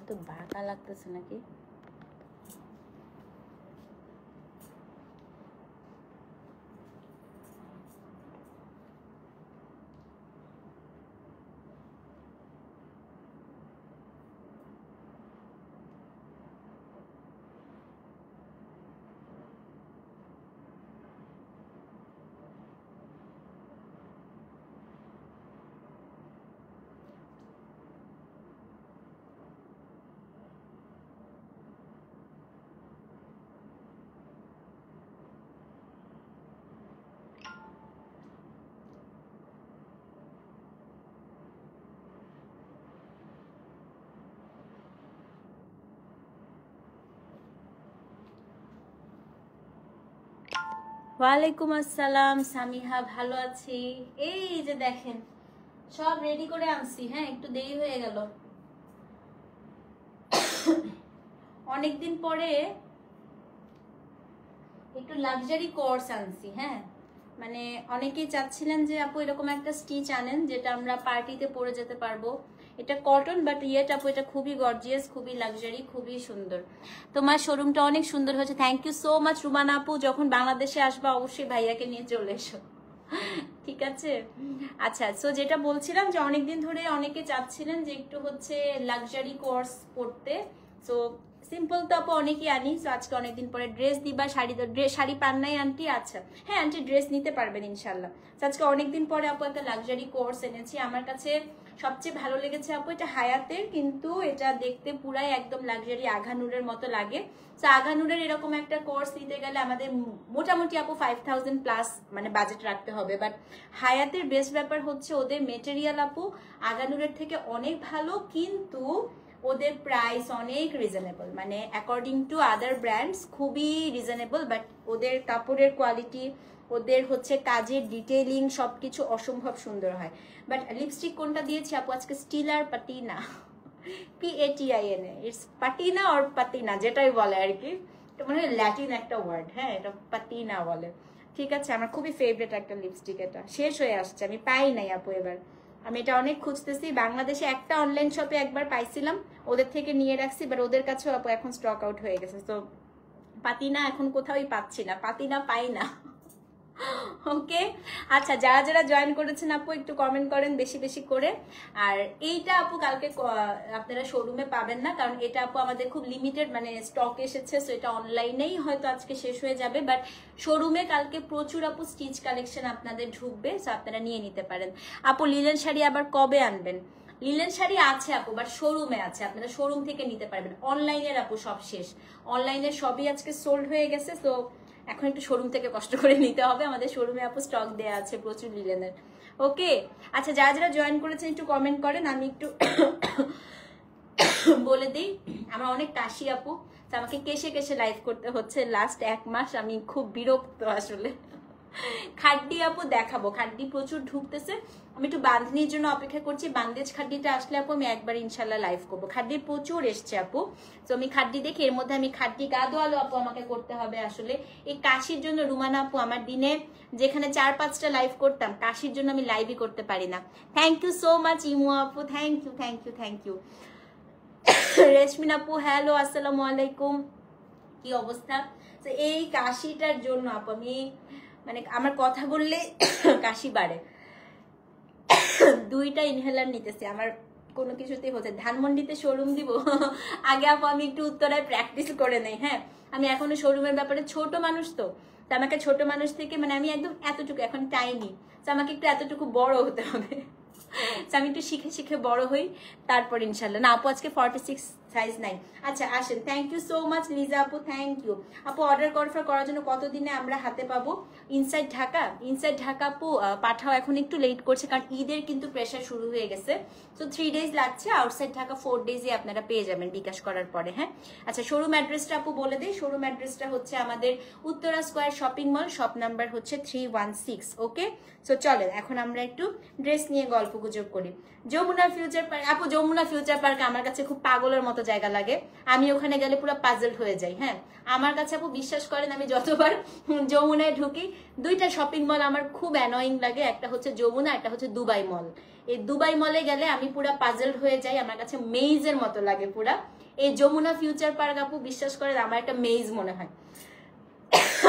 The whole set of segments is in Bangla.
তো বাঁকা লাগতেছে নাকি? ওয়ালাইকুম আসসালাম সামিহা, ভালো আছি। এই যে দেখেন সব রেডি করে আনছি। হ্যাঁ, একটু দেরি হয়ে গেল, অনেকদিন পরে একটু লাক্সারি কোর্স আনছি। হ্যাঁ, মানে অনেকেই চাচ্ছিলেন যে আপু এরকম একটা স্টিচ আনেন যেটা আমরা পার্টিতে পরে যেতে পারবো। এটা কটন বাট ইয়েট আপু, এটা খুবই গর্জিয়াস, খুবই লাক্সারি, খুবই সুন্দর। তোমার শোরুমটা অনেক সুন্দর হয়েছে, thank you so much Rumana আপু। যখন বাংলাদেশে আসবা অবশ্যই ভাইয়াকে নিয়ে চলে এসো, ঠিক আছে? আচ্ছা, সো যেটা বলছিলাম যে অনেকদিন ধরে অনেকে চাচ্ছিলেন যে একটু হচ্ছে লাক্সারি কোর্স পড়তে। সো সিম্পল তো আপু অনেকেই আনি। সো আজকে অনেকদিন পরে ড্রেস দিবা, শাড়ি পান নাই আন্টি? আচ্ছা হ্যাঁ আন্টি, ড্রেস নিতে পারবেন ইনশাল্লাহ। আজকে অনেকদিন পরে আপু একটা লাক্সারি কোর্স এনেছি। আমার কাছে সবচেয়ে ভালো লেগেছে আপু এটা হায়াতের, কিন্তু এটা দেখতে পুরাই একদম লাক্সারি আঘানুরের মতো লাগে। তো আঘানুরের এরকম একটা কোর্স নিতে গেলে আমাদের মোটামুটি আপু 5000 প্লাস মানে বাজেট রাখতে হবে। বাট হায়াতের বেস্ট ব্যাপার হচ্ছে ওদের মেটেরিয়াল আপু আঘানুরের থেকে অনেক ভালো, কিন্তু ওদের প্রাইস অনেক রিজনেবল, মানে অ্যাকর্ডিং টু আদার ব্র্যান্ডস খুবই রিজনেবল। বাট ওদের কাপড়ের কোয়ালিটি, ওদের হচ্ছে কাজের ডিটেইলিং সবকিছু অসম্ভব সুন্দর হয়। বাট লিপস্টিক কোনটা দিয়েছি আপু আজকে? স্টিলার পাটিনা, PATINA, ইটস পাটিনা অর পাতিনা যেটাই বলে আর কি। এটা মানে ল্যাটিন একটা ওয়ার্ড। হ্যাঁ, এটা পাটিনা বলে, ঠিক আছে? আমার খুবই ফেভারিট একটা লিপস্টিক, এটা শেষ হয়ে আসছে, আমি পাই নাই আপু এবার। আমি এটা অনেক খুঁজতেছি, বাংলাদেশে একটা অনলাইন শপে একবার পাইছিলাম, ওদের থেকে নিয়ে রাখছি, বাট ওদের কাছেও আপু এখন স্টক আউট হয়ে গেছে। তো পাতিনা এখন কোথাওই পাচ্ছি না, পাতিনা পাই না। ওকে, আচ্ছা যারা যারা জয়েন করেছেন আপু একটু কমেন্ট করেন বেশি বেশি করে। আর এইটা আপু কালকে আপনারা শোরুমে পাবেন না, কারণ এটা আপু আমাদের খুব লিমিটেড মানে স্টক এসেছে। সো এটা অনলাইনেই হয়তো আজকে শেষ হয়ে যাবে, বাট শোরুমে কালকে প্রচুর আপু স্টিচ কালেকশন আপনাদের ঢুকবে, সো আপনারা নিয়ে নিতে পারেন। আপু লিলেন শাড়ি আবার কবে আনবেন? লিলেন শাড়ি আছে আপু, বাট শোরুমে আছে, আপনারা শোরুম থেকে নিতে পারবেন। অনলাইনের আপু সব শেষ, অনলাইনের সবই আজকে সোল্ড হয়ে গেছে। তো এখন একটু শোরুম থেকে কষ্ট করে নিতে হবে, আমাদের শোরুমে আপু স্টক দেয়া আছে প্রচুর লিলেনের। ওকে, আচ্ছা যারা যারা জয়েন করেছেন একটু কমেন্ট করেন, আমি একটু বলে দিই। আমার অনেক কাশি আপু, আমাকে কেশে কেশে লাইভ করতে হচ্ছে লাস্ট 1 মাস, আমি খুব বিরক্ত আসলে। খাড্ডি আপু দেখাবো, খাড্ডি প্রচুর ঢুকতেছে, আমি একটু বান্ধনির জন্য অপেক্ষা করছি। বান্দেজ খাড্ডিটা আসলে আপু আমি একবার ইনশাল্লাহ লাইভ করবো। খাড্ডি প্রচুর এসছে আপু, তো আমি খাড্ডি দেখি, এর মধ্যে আমি খাড্ডি গাদো আলো আপু আমাকে করতে হবে আসলে। এই কাশির জন্য রুমানা আপু আমার দিনে যেখানে 4-5টা লাইভ করতাম, কাশির জন্য আমি লাইভই করতে পারি না। Thank you so much Imu আপু, thank you thank you thank you. Reshmin আপু হ্যালো, আসসালামু আলাইকুম, কি অবস্থা? তো এই কাশিটার জন্য আপু আমি মানে আমার কথা বললে কাশি বাড়ে, 2টা ইনহেলার নিতেছি, আমার কোনো কিছুতেই হচ্ছে। ধানমন্ডিতে শোরুম দিব আগে আপু আমি একটু উত্তরায় প্র্যাকটিস করে নেই। হ্যাঁ, আমি এখনো শোরুমের ব্যাপারে ছোট মানুষ, তো আমাকে ছোট মানুষ থেকে মানে আমি একদম এতটুকু এখন টাইনি, তো আমাকে একটু এতটুকু বড় হতে হবে। আমি একটু শিখে শিখে বড় হই, তারপর ইনশাল্লাহ। না আপু আজকে 46 সাইজ নাই। আচ্ছা আসেন, thank you so much Liza আপু, থ্যাংক ইউ আপু। অর্ডার কনফার্ম করার জন্য কতদিনে আমরা হাতে পাবো? ইনসাইড ঢাকা, ইনসাইড ঢাকা আপু পাঠাও, এখন একটু লেট করছে কারণ ঈদের কিন্তু প্রেশার শুরু হয়ে গেছে। তো 3 days লাগছে, আউটসাইড ঢাকা 4 days আপনারা পেয়ে যাবেন বিকাশ করার পরে। হ্যাঁ, আচ্ছা শোরুম অ্যাড্রেসটা আপু বলে দিই। শোরুম অ্যাড্রেসটা হচ্ছে আমাদের Uttara square shopping mall, shop number হচ্ছে 316। ওকে, সো চলেন এখন আমরা একটু ড্রেস নিয়ে গল্প গুজব করি। যমুনা ফিউচার পার্ক আপু, যমুনা ফিউচার পার্ক আমার কাছে খুব পাগলের মতো জায়গা লাগে, আমি ওখানে গেলে পুরো পাজল হয়ে যাই। হ্যাঁ, আমার কাছে আপু বিশ্বাস করেন আমি যতবার যমুনায় ঢুকি 2টা শপিং মল আমার খুব অ্যানয়িং লাগে, একটা হচ্ছে যমুনা, একটা হচ্ছে দুবাই মল। এই দুবাই মলে গেলে আমি পুরা পাজলড হয়ে যাই, আমার কাছে মেইজের মতো লাগে পুরা। এই যমুনা ফিউচার পার্ক আপু বিশ্বাস করেন আমার একটা মেইজ মনে হয়।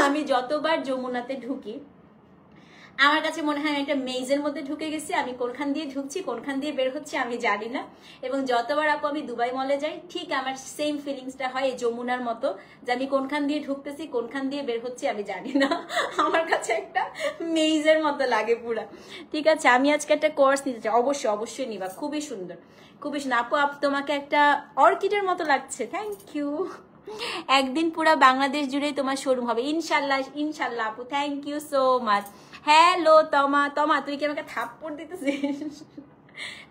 আমি যতবার যমুনাতে ঢুকি আমার কাছে মনে হয় একটা মেইজের মধ্যে ঢুকে গেছি, আমি কোনখান দিয়ে ঢুকছি কোনখান দিয়ে বের হচ্ছি আমি জানি না। এবং যতবার আপু আমি দুবাই মলে যাই ঠিক আমার সেম ফিলিংসটা হয় এই যমুনার মতো, যে আমি কোনখান দিয়ে ঢুকতেছি কোনখান দিয়ে বের হচ্ছি আমি জানি না। আমার কাছে একটা মেইজের মতো লাগে পুরা। ঠিক আছে, আমি আজকে একটা কোর্স নিতে চাই, অবশ্যই অবশ্যই নিবা, খুবই সুন্দর খুবই সুন্দর। আপু তোমাকে একটা অর্কিডের মতো লাগছে, থ্যাংক ইউ। একদিন পুরা বাংলাদেশ জুড়েই তোমার শোরুম হবে ইনশাল্লাহ ইনশাল্লাহ আপু, thank you so much. Hello Toma, Toma তুই কি আমাকে থাপ্পড় দিতেছিস?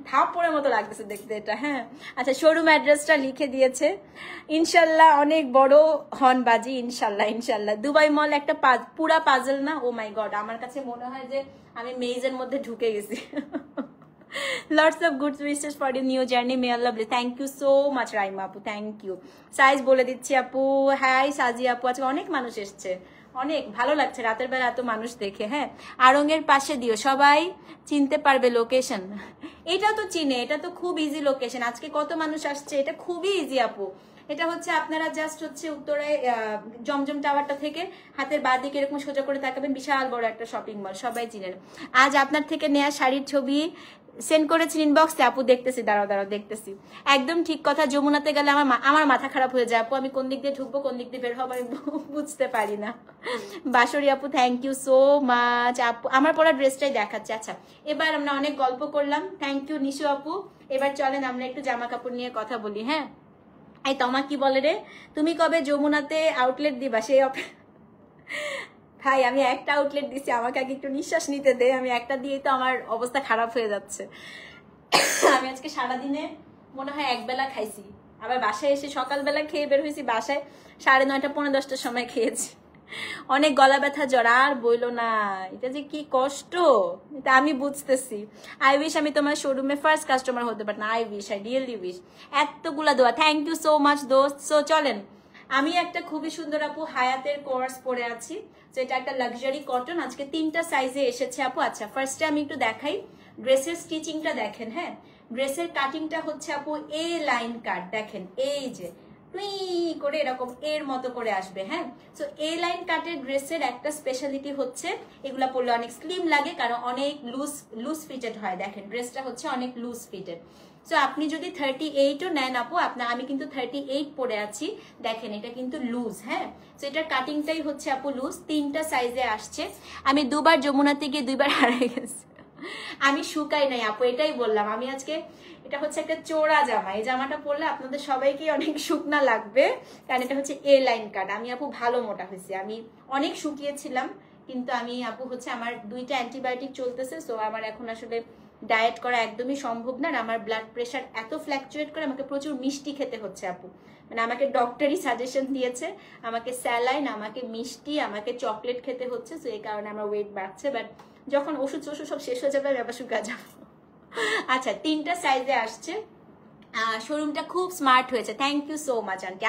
থাপ্পড়ের মতো লাগতেছে দেখতে এটা। হ্যাঁ আচ্ছা, শোরুম অ্যাড্রেসটা লিখে দিয়েছে ইনশাল্লাহ, অনেক বড় হর্ন বাজি ইনশাল্লাহ ইনশাল্লাহ। দুবাই মল একটা পুরা পাজল না? ও মাই গড, আমার কাছে মনে হয় যে আমি মেইজের মধ্যে ঢুকে গেছি। Lots of good wishes for your new journey. May Allah bless. Thank you so much, Raima আপু, thank you. সাইজ বলে দিচ্ছি আপু। হাই সাজি আপু, আজকে অনেক মানুষ এসছে, অনেক ভালো লাগছে রাতের বেলা এত মানুষ দেখে। হ্যাঁ, আড়ংয়ের পাশে দিও, সবাই চিনতে পারবে লোকেশন। এটা তো চিনে, এটা তো খুব ইজি লোকেশন। আজকে কত মানুষ আসছে, এটা খুবই ইজি আপু। এটা হচ্ছে আপনারা জাস্ট হচ্ছে উত্তরায় জমজম টাওয়ারটা থেকে হাতের বাঁ দিকে এরকম সোজা করে তাকাবেন, বিশাল বড় একটা শপিং মল, সবাই চিনেন। আজ আপনার থেকে নেয়া শাড়ির ছবি সেন্ড করেছেন ইনবক্সে আপু, দেখতেছি, দাঁড়াও দাঁড়াও দেখতেছি। একদম ঠিক কথা, যমুনাতে গেলে আমার মাথা খারাপ হয়ে যায় আপু, আমি কোন দিক দিয়ে ঢুকবো কোন দিক দিয়ে বের হবো আমি বুঝতে পারি না। বাসরি আপু থ্যাংক ইউ সো মাচ আপু, আমার পরা ড্রেসটাই দেখাচ্ছে। আচ্ছা এবার আমরা অনেক গল্প করলাম, থ্যাংক ইউ নিশু আপু। এবার চলেন আমরা একটু জামা কাপড় নিয়ে কথা বলি। হ্যাঁ এই তোমা কি বলে রে, তুমি কবে যমুনাতে আউটলেট দিবা? সেই ভাই আমি একটা আউটলেট দিছি, আমাকে আগে একটু নিঃশ্বাস নিতে দে, আমি একটা দিয়ে তো আমার অবস্থা খারাপ হয়ে যাচ্ছে। আমি আজকে সারাদিনে মনে হয় একবেলা খাইছি, আবার বাসায় এসে সকালবেলা খেয়ে বের হয়েছি, বাসায় 9:30 পৌনে 10টার সময় খেয়েছি। অনেক গলা ব্যথা জ্বর, আর বইলো না, এটা যে কি কষ্ট এটা আমি বুঝতেছি। আই উইশ আমি তোমার শোরুমে ফার্স্ট কাস্টমার হতে পারি না, I wish, I really wish. এতগুলা দোয়া, থ্যাংক ইউ সো মাচ দোস্ত। সো চলেন, আমি একটা খুবই সুন্দর আপু হায়াতের কোর্স পরে আছি, তো এটা একটা লাক্সারি কটন, আজকে 3টা সাইজে এসেছে আপু। আচ্ছা ফার্স্টে আমি একটু দেখাই ড্রেসের স্টিচিংটা, দেখেন। হ্যাঁ ড্রেসের কাটিংটা হচ্ছে আপু এ লাইন কাট, দেখেন এই যে করে এরকম এর মতো করে আসবে। হ্যাঁ সো এ লাইন কাটের ড্রেসের একটা স্পেশালিটি হচ্ছে এগুলা পরলে অনেক স্লিম লাগে, কারণ অনেক লুজ ফিটেড হয়। দেখেন ড্রেসটা হচ্ছে অনেক লুজ ফিটেড। সো আপনি যদি 38ও নেন আপু, আমি কিন্তু 38 পরে আছি, দেখেন এটা কিন্তু লুজ। হ্যাঁ সো এটার কাটিংটাই হচ্ছে আপু লুজ, 3টা সাইজে আসছে। আমি 2বার যমুনাতে গিয়ে 2বার হারিয়ে গেছি, আমি শুকাই নাই আপু, এটাই বললাম। আমি আজকে এটা হচ্ছে একটা চোরা জামা, এই জামাটা পরলে আপনাদের সবাইকে অনেক শুকনা লাগবে, কারণ এটা হচ্ছে এ লাইন কাট। আমি আপু ভালো মোটা হয়েছি, আমি অনেক শুকিয়েছিলাম, কিন্তু আমি আপু হচ্ছে আমার 2টা অ্যান্টিবায়োটিক চলতেছে, সো আমার এখন আসলে ডায়েট করা একদমই সম্ভব না। আমার ব্লাড প্রেশার এত ফ্ল্যাকচুয়েট করে, আমাকে প্রচুর মিষ্টি খেতে হচ্ছে আপু, মানে আমাকে ডক্টরই সাজেশন দিয়েছে, আমাকে স্যালাইন, আমাকে মিষ্টি, আমাকে চকলেট খেতে হচ্ছে, সো এই কারণে আমার ওয়েট বাড়ছে। বাট যখন ওষুধ সব শেষ হয়ে যাবে আমি আবার শুকা যাবো। আচ্ছা 3টা সাইজে আসছে, শোরুমটা খুব স্মার্ট হয়েছে, thank you so much aunty.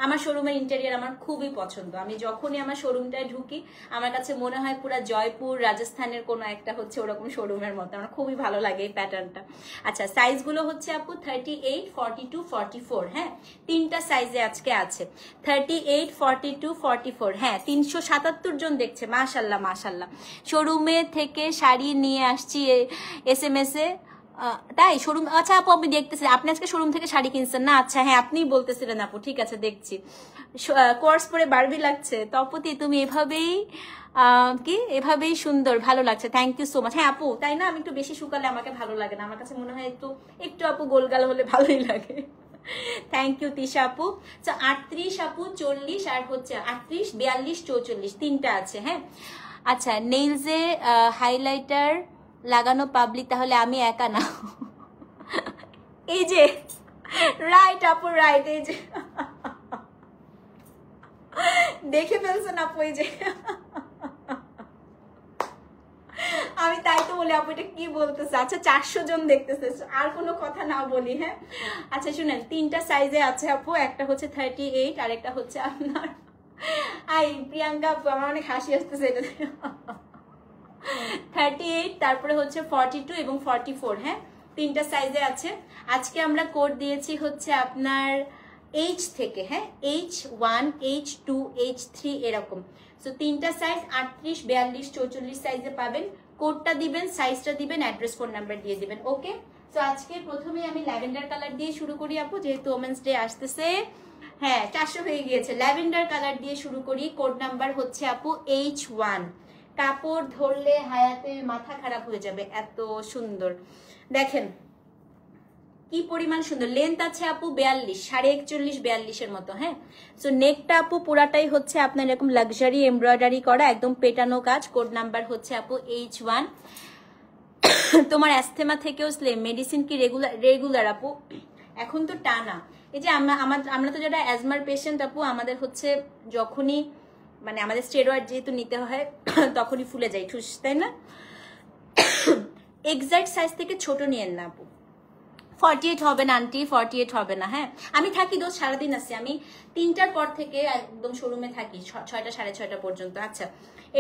আমার শোরুমের ইন্টেরিয়ার আমার খুবই পছন্দ, আমি যখনই আমার শোরুমটায় ঢুকি আমার কাছে মনে হয় পুরো জয়পুর রাজস্থানের কোনো একটা হচ্ছে ওরকম শোরুমের মতো, আমার খুবই ভালো লাগে এই প্যাটার্নটা। আচ্ছা সাইজগুলো হচ্ছে আপু 38, 42, 44। হ্যাঁ 3টা সাইজে আজকে আছে, 38, 42, 44। হ্যাঁ 377 জন দেখছে, মাশাল্লাহ মাশাল্লাহ। শোরুমে থেকে শাড়ি নিয়ে আসছি SMS এ, তাই শোরুম? আচ্ছা আপু আপনি দেখতেছি, আপনি আজকে শোরুম থেকে শাড়ি কিনছেন না? আচ্ছা হ্যাঁ আপনিই বলতেছিলেন আপু, ঠিক আছে দেখছি। কোর্স পরে বারবি লাগছে তপতি, তুমি এভাবেই সুন্দর, ভালো লাগছে, থ্যাংক ইউ সো মাচ। হ্যাঁ আপু তাই না, আমি একটু বেশি শুকালে আমাকে ভালো লাগে না, আমার কাছে মনে হয় একটু আপু গোলগাল হলে ভালোই লাগে। থ্যাংক ইউ তিশা আপু। 38 আপু, 40 আর হচ্ছে 38, 42, 44 3টা আছে। হ্যাঁ আচ্ছা নেইলসে হাইলাইটার লাগানো পাবলিক, তাহলে আমি একা না? এই যে রাইট আপু রাইট, এই যে দেখে ফেলছেন আপু, এই যে আমি তাই তো বলি আপু এটা কি বলতেছে। আচ্ছা 400 জন দেখতেছে, আর কোনো কথা না বলি। হ্যাঁ আচ্ছা শুনেন 3টা সাইজে আছে আপু, একটা হচ্ছে 38 আর একটা হচ্ছে আপনার প্রিয়াঙ্কা আপু, আমার অনেক হাসি আসতেছে এটা। 38, তারপরে হচ্ছে 42 এবং 44, হ্যাঁ তিনটা সাইজে আছে। আজকে আমরা কোড দিয়েছি হচ্ছে আপনার H থেকে, হ্যাঁ H1, H2, H3 এরকম। সো তিনটা সাইজ 38, 42, 44 সাইজে পাবেন। কোডটা দিবেন, সাইজটা দিবেন, অ্যাড্রেস, ফোন নাম্বার দিয়ে দিবেন। ওকে, তো আজকে প্রথমে আমি ল্যাভেন্ডার কালার দিয়ে শুরু করি আপু, যেহেতু ওমেন্স ডে আসতেছে। হ্যাঁ 400 হয়ে গিয়েছে। ল্যাভেন্ডার কালার দিয়ে শুরু করি। কোড নাম্বার হচ্ছে আপু H1। কাপড় ধরলে হায়াতের মাথা খারাপ হয়ে যাবে, এত সুন্দর দেখেন কি পরিমাণ সুন্দর। লেন্থ আছে আপু 42, 41.5, 42-এর মতো। হ্যাঁ, সো নেকটা আপু পুরাটাই হচ্ছে আপনার এরকম লাক্সারি এমব্রয়ডারি করা, একদম পেটানো কাজ। কোড নাম্বার হচ্ছে আপু H1। তোমার অ্যাস্থেমা থেকেও স্লেম, মেডিসিন কি রেগুলার আপু? এখন তো টানা। এই যে আমরা তো যারা অ্যাজমার পেশেন্ট আপু, আমাদের হচ্ছে যখনই মানে আমাদের স্টেরয়েড যেহেতু নিতে হয় তখনই ফুলে যায় ঠুস, তাই না? এক্সাক্ট সাইজ থেকে ছোট নিয়েন না আপু। 48 হবে না আন্টি, 48 হবে না। হ্যাঁ আমি থাকি দোষ, সারাদিন আছি আমি, 3টার পর থেকে একদম শোরুমে থাকি 6টা 6:30 পর্যন্ত। আচ্ছা,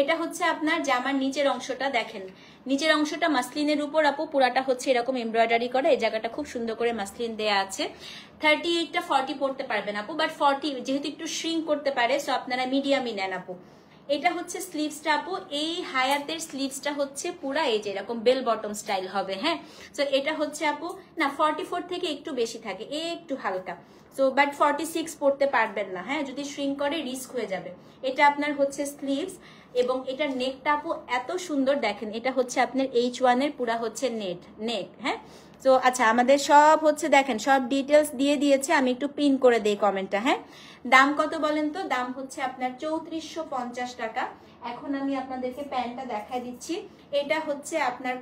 এটা হচ্ছে আপনার জামার নিচের অংশটা দেখেন, নিচের অংশটা মাসলিনের উপর আপু পুরাটা হচ্ছে এরকম এমব্রয়ডারি করা, এই জায়গাটা খুব সুন্দর করে মাসলিন দেয়া আছে। 38টা 40 পড়তে পারবেন আপু, বাট 40 যেহেতু একটু শ্রিঙ্ক করতে পারে, সো আপনারা মিডিয়ামই নেন আপু। এটা হচ্ছে স্লিভসটা আপু, এই হায়াতের স্লিভসটা হচ্ছে পুরা এই যে এরকম বেল বটম স্টাইল হবে। হ্যাঁ, সো এটা হচ্ছে আপু না 44 থেকে একটু বেশি থাকে, একটু হালকা, সো বাট 46 পড়তে পারবেন না। হ্যাঁ, যদি শ্রিঙ্ক করে রিস্ক হয়ে যাবে। এটা আপনার হচ্ছে স্লিভস, এবং এটার নেকটা আপু এত সুন্দর দেখেন, এটা হচ্ছে আপনার H1 এর পুরা হচ্ছে নেক। হ্যাঁ, তো আচ্ছা আমাদের সব হচ্ছে দেখেন সব ডিটেলস দিয়ে দিয়েছে, আমি একটু পিন করে দেই কমেন্টটা। হ্যাঁ, দাম কত বলেন তো? দাম হচ্ছে আপনার 3450 টাকা। এখন আমি আপনাদেরকে প্যান্টটা দেখাই দিচ্ছি। এটা হচ্ছে আপনার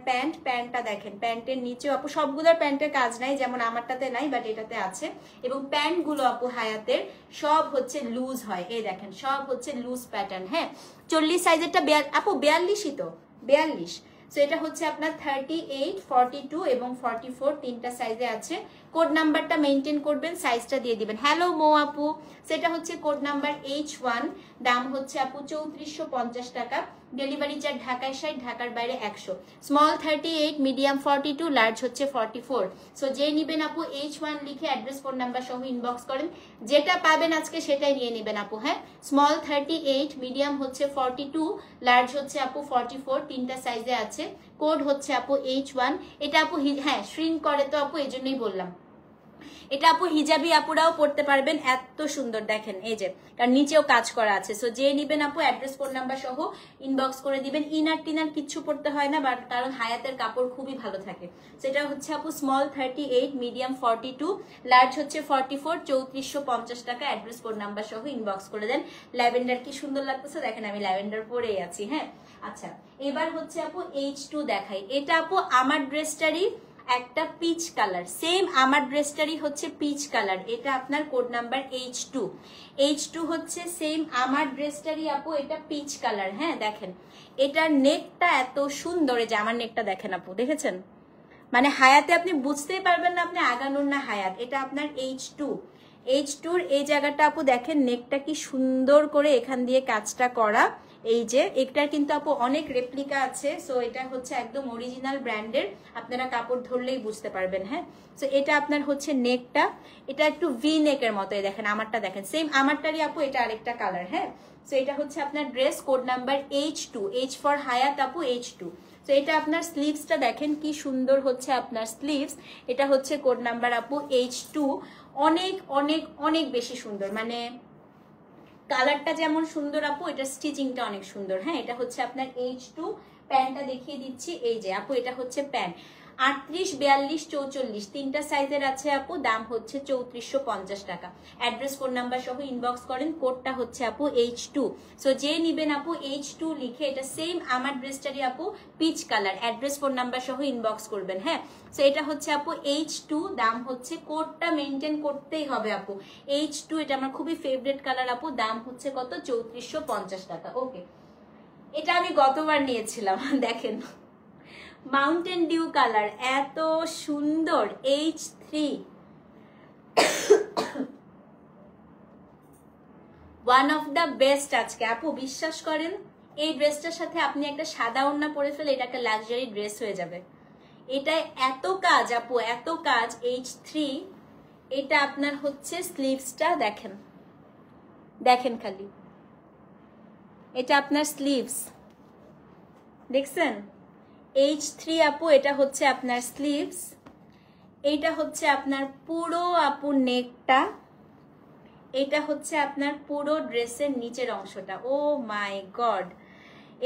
প্যান্টটা দেখেন, প্যান্টের নিচেও আপু সবগুলোর প্যান্টের কাজ নাই, যেমন আমারটাতে নাই বাট এটাতে আছে। এবং প্যান্টগুলো আপু হায়াতের সব হচ্ছে লুজ হয়, এই দেখেন সব হচ্ছে লুজ প্যাটার্ন। হ্যাঁ, 40 সাইজেরটা আপু 42ই তো, 42। সো এটা হচ্ছে আপনার 38, 42 এবং 44 তিনটা সাইজে আছে। কোড নাম্বারটা মেনটেন করবেন, সাইজটা দিয়ে দিবেন। হ্যালো মো আপু, সেটা হচ্ছে কোড নাম্বার H1। দাম হচ্ছে আপু 3450 টাকা। ডেলিভারি চার্জ ঢাকায় 60, ঢাকার বাইরে 100। স্মল 38, মিডিয়াম 42, লার্জ হচ্ছে 44। সো যে নিবেন আপু H1 লিখে অ্যাড্রেস, ফোন নাম্বার সহ ইনবক্স করেন, যেটা পাবেন আজকে সেটাই নিয়ে নেবেন আপু। হ্যাঁ, স্মল 38, মিডিয়াম হচ্ছে 42, লার্জ হচ্ছে আপু 44, তিনটা সাইজে আছে। কোড হচ্ছে আপু H1। এটা আপু হ্যাঁ শ্রিঙ্ক করে তো আপু, এই জন্যই বললাম। এটা আপু হিজাবি আপুরাও পড়তে পারবেন, এত সুন্দর দেখেন এই যে, কারণ নিচেও কাজ করা আছে। সো যে নিবেন আপু অ্যাড্রেস, ফোন নাম্বার সহ ইনবক্স করে দিবেন। ইনার টিনার কিচ্ছু পড়তে হয় না, বাট কারণ হায়াতের কাপড় খুবই ভালো থাকে। সেটা হচ্ছে আপু স্মল 38, মিডিয়াম 42, লার্জ হচ্ছে 44, 3450 টাকা। অ্যাড্রেস, ফোন নাম্বার সহ ইনবক্স করে দেন। ল্যাভেন্ডার কি সুন্দর লাগতেছে দেখেন, আমি ল্যাভেন্ডার পরেই আছি। হ্যাঁ, আচ্ছা এবার হচ্ছে আপু H2 দেখাই। এটা আপু আমার ড্রেসটারই একটা পিচ কালার, সেম আমার ড্রেসটারই হচ্ছে পিচ কালার। এটা আপনার কোড নাম্বার H2। H2 হচ্ছে সেম আমার ড্রেসটারই আপু, এটা পিচ কালার। হ্যাঁ দেখেন এটার নেকটা এত সুন্দর, এই যে আমার নেকটা দেখেন আপু, দেখেছেন? মানে হায়াতে আপনি বুঝতেই পারবেন না আপনি আগানোর না হায়াত। এটা আপনার H2-র এই জায়গাটা আপু দেখেন, নেকটা কি সুন্দর করে এখান দিয়ে কাজটা করা। এই যে এটার কিন্তু আপু অনেক রেপ্লিকা আছে, সো এটা হচ্ছে একদম অরিজিনাল ব্র্যান্ডের, আপনারা কাপড় ধরলেই বুঝতে পারবেন। হ্যাঁ, সো এটা আপনার হচ্ছে নেকটা, এটা একটু ভি নেকের মতো। দেখেন আমারটা দেখেন, সেম আমারটারই আপু, এটা আরেকটা কালার। হ্যাঁ, সো এটা হচ্ছে আপনার dress, code number H2, H for হায়াত আপু, H2। তো এটা আপনার স্লিভসটা দেখেন কি সুন্দর হচ্ছে আপনার স্লিভস। এটা হচ্ছে কোড নাম্বার আপু H2। অনেক অনেক অনেক বেশি সুন্দর, মানে কালারটা যেমন সুন্দর আপু, এটা স্টিচিংটা অনেক সুন্দর। হ্যাঁ, এটা হচ্ছে আপনার H2। প্যান্টটা দেখিয়ে দিচ্ছি, এই যে আপু এটা হচ্ছে প্যান্ট। 38, 42, 44 তিনটা সাইজের আছে আপু। দাম হচ্ছে 3450 টাকা। অ্যাড্রেস, ফোন নাম্বার সহ ইনবক্স করেন। কোডটা হচ্ছে আপু H2। সো যে নিবেন আপু H2 লিখে, এটা সেম আমার ড্রেসটারই আপু, peach colour. Address, phone number সহ ইনবক্স করবেন। হ্যাঁ, সো এটা হচ্ছে আপু H2। দাম হচ্ছে, কোডটা মেনটেন করতেই হবে আপু, H2। এটা আমার খুবই ফেভারিট কালার আপু। দাম হচ্ছে কত? 3450 টাকা। ওকে, এটা আমি গতবার নিয়েছিলাম দেখেন, মাউন্টেন ডিউ কালার, এত সুন্দর। H3 one of the best আজকে আপু, বিশ্বাস করেন এই ড্রেসটার সাথে আপনি একটা সাদা ওড়না পরে ফেলে এটা একটা লাক্সারি ড্রেস হয়ে যাবে। এটায় এত কাজ আপু, এত কাজ। H3 এটা আপনার হচ্ছে স্লিভসটা দেখেন, দেখেন খালি, এটা আপনার স্লিভস দেখছেন? H3 আপু এটা হচ্ছে আপনার স্লিভস, এইটা হচ্ছে আপনার পুরো আপু নেকটা, এটা হচ্ছে আপনার পুরো ড্রেসের নিচের অংশটা। ও মাই গড,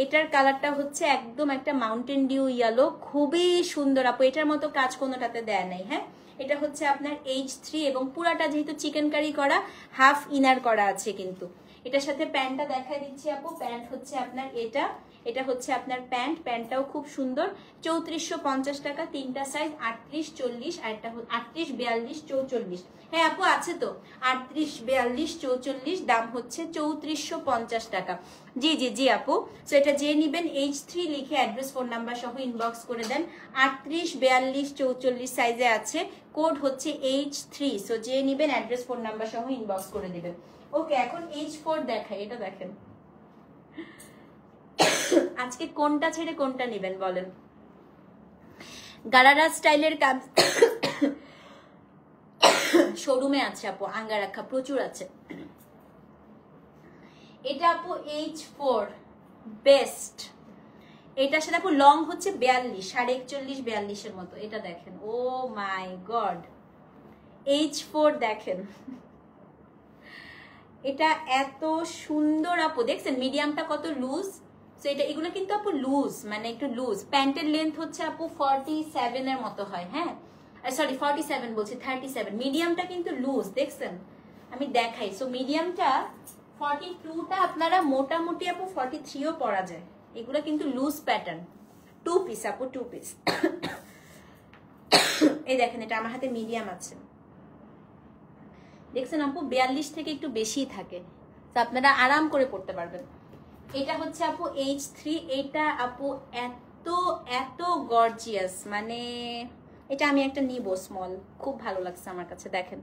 এটার কালারটা হচ্ছে একদম একটা মাউন্টেন ডিউ ইয়েলো, খুবই সুন্দর আপু। এটার মতো কাজ কোনোটাতে দেয় নাই। হ্যাঁ, এটা হচ্ছে আপনার H3 এবং পুরাটা যেহেতু চিকেন কারি করা, হাফ ইনার করা আছে। কিন্তু এটার সাথে প্যান্টটা দেখাই দিচ্ছি আপু। প্যান্ট হচ্ছে আপনার এটা, এটা হচ্ছে আপনার প্যান্ট, প্যান্টটাও খুব সুন্দর। 3450 টাকা, তিনটা সাইজ 38, 40 আর একটা 38, 42, 44। হ্যাঁ আপু আছে তো, 38, 42, 44, দাম হচ্ছে 3450 টাকা। জি জি জি আপু, সো এটা যে নিবেন H3 লিখে অ্যাড্রেস ফোন নাম্বার সহ ইনবক্স করে দেন। 38, 42, 44 সাইজে আছে, কোড হচ্ছে H3। সো যে নিবেন অ্যাড্রেস ফোন নাম্বার সহ ইনবক্স করে দিবেন। ওকে, এখন H4 দেখাই, এটা দেখেন। আজকে কোনটা ছেড়ে কোনটা নেবেন বলেন? গারারা স্টাইলের কাজ শোরুমে আছে আপু, আঙ্গারাখা প্রচুর আছে। এটা আপু H4 বেস্ট। এটার সাথে আপু লং হচ্ছে 42, 41.5, 42-এর মতো। এটা দেখেন, ও মাই গড, H4 দেখেন, এটা এত সুন্দর আপু। দেখছেন মিডিয়ামটা কত লুজ? সো এটা এগুলো কিন্তু আপু লুজ, মানে একটু লুজ। প্যান্টের লেন্থ হচ্ছে আপু 47 এর মতো হয়। হ্যাঁ সরি 47 বলছি, 37। মিডিয়ামটা কিন্তু লুজ, দেখছেন? আমি দেখাই। সো মিডিয়ামটা 42টা আপনারা মোটামুটি আপু 43ও পরা যায়। এগুলো কিন্তু লুজ প্যাটার্ন। 2 পিস আপু, 2 পিস। এই দেখেন, এটা আমার হাতে মিডিয়াম আছে, দেখছেন আপু? 42 থেকে একটু বেশি থাকে, তো আপনারা আরাম করে পড়তে পারবেন। এটা হচ্ছে আপু H3। এটা আপু এত এত গর্জিয়াস, মানে এটা আমি একটা নিব স্মল, খুব ভালো লাগছে আমার কাছে। দেখেন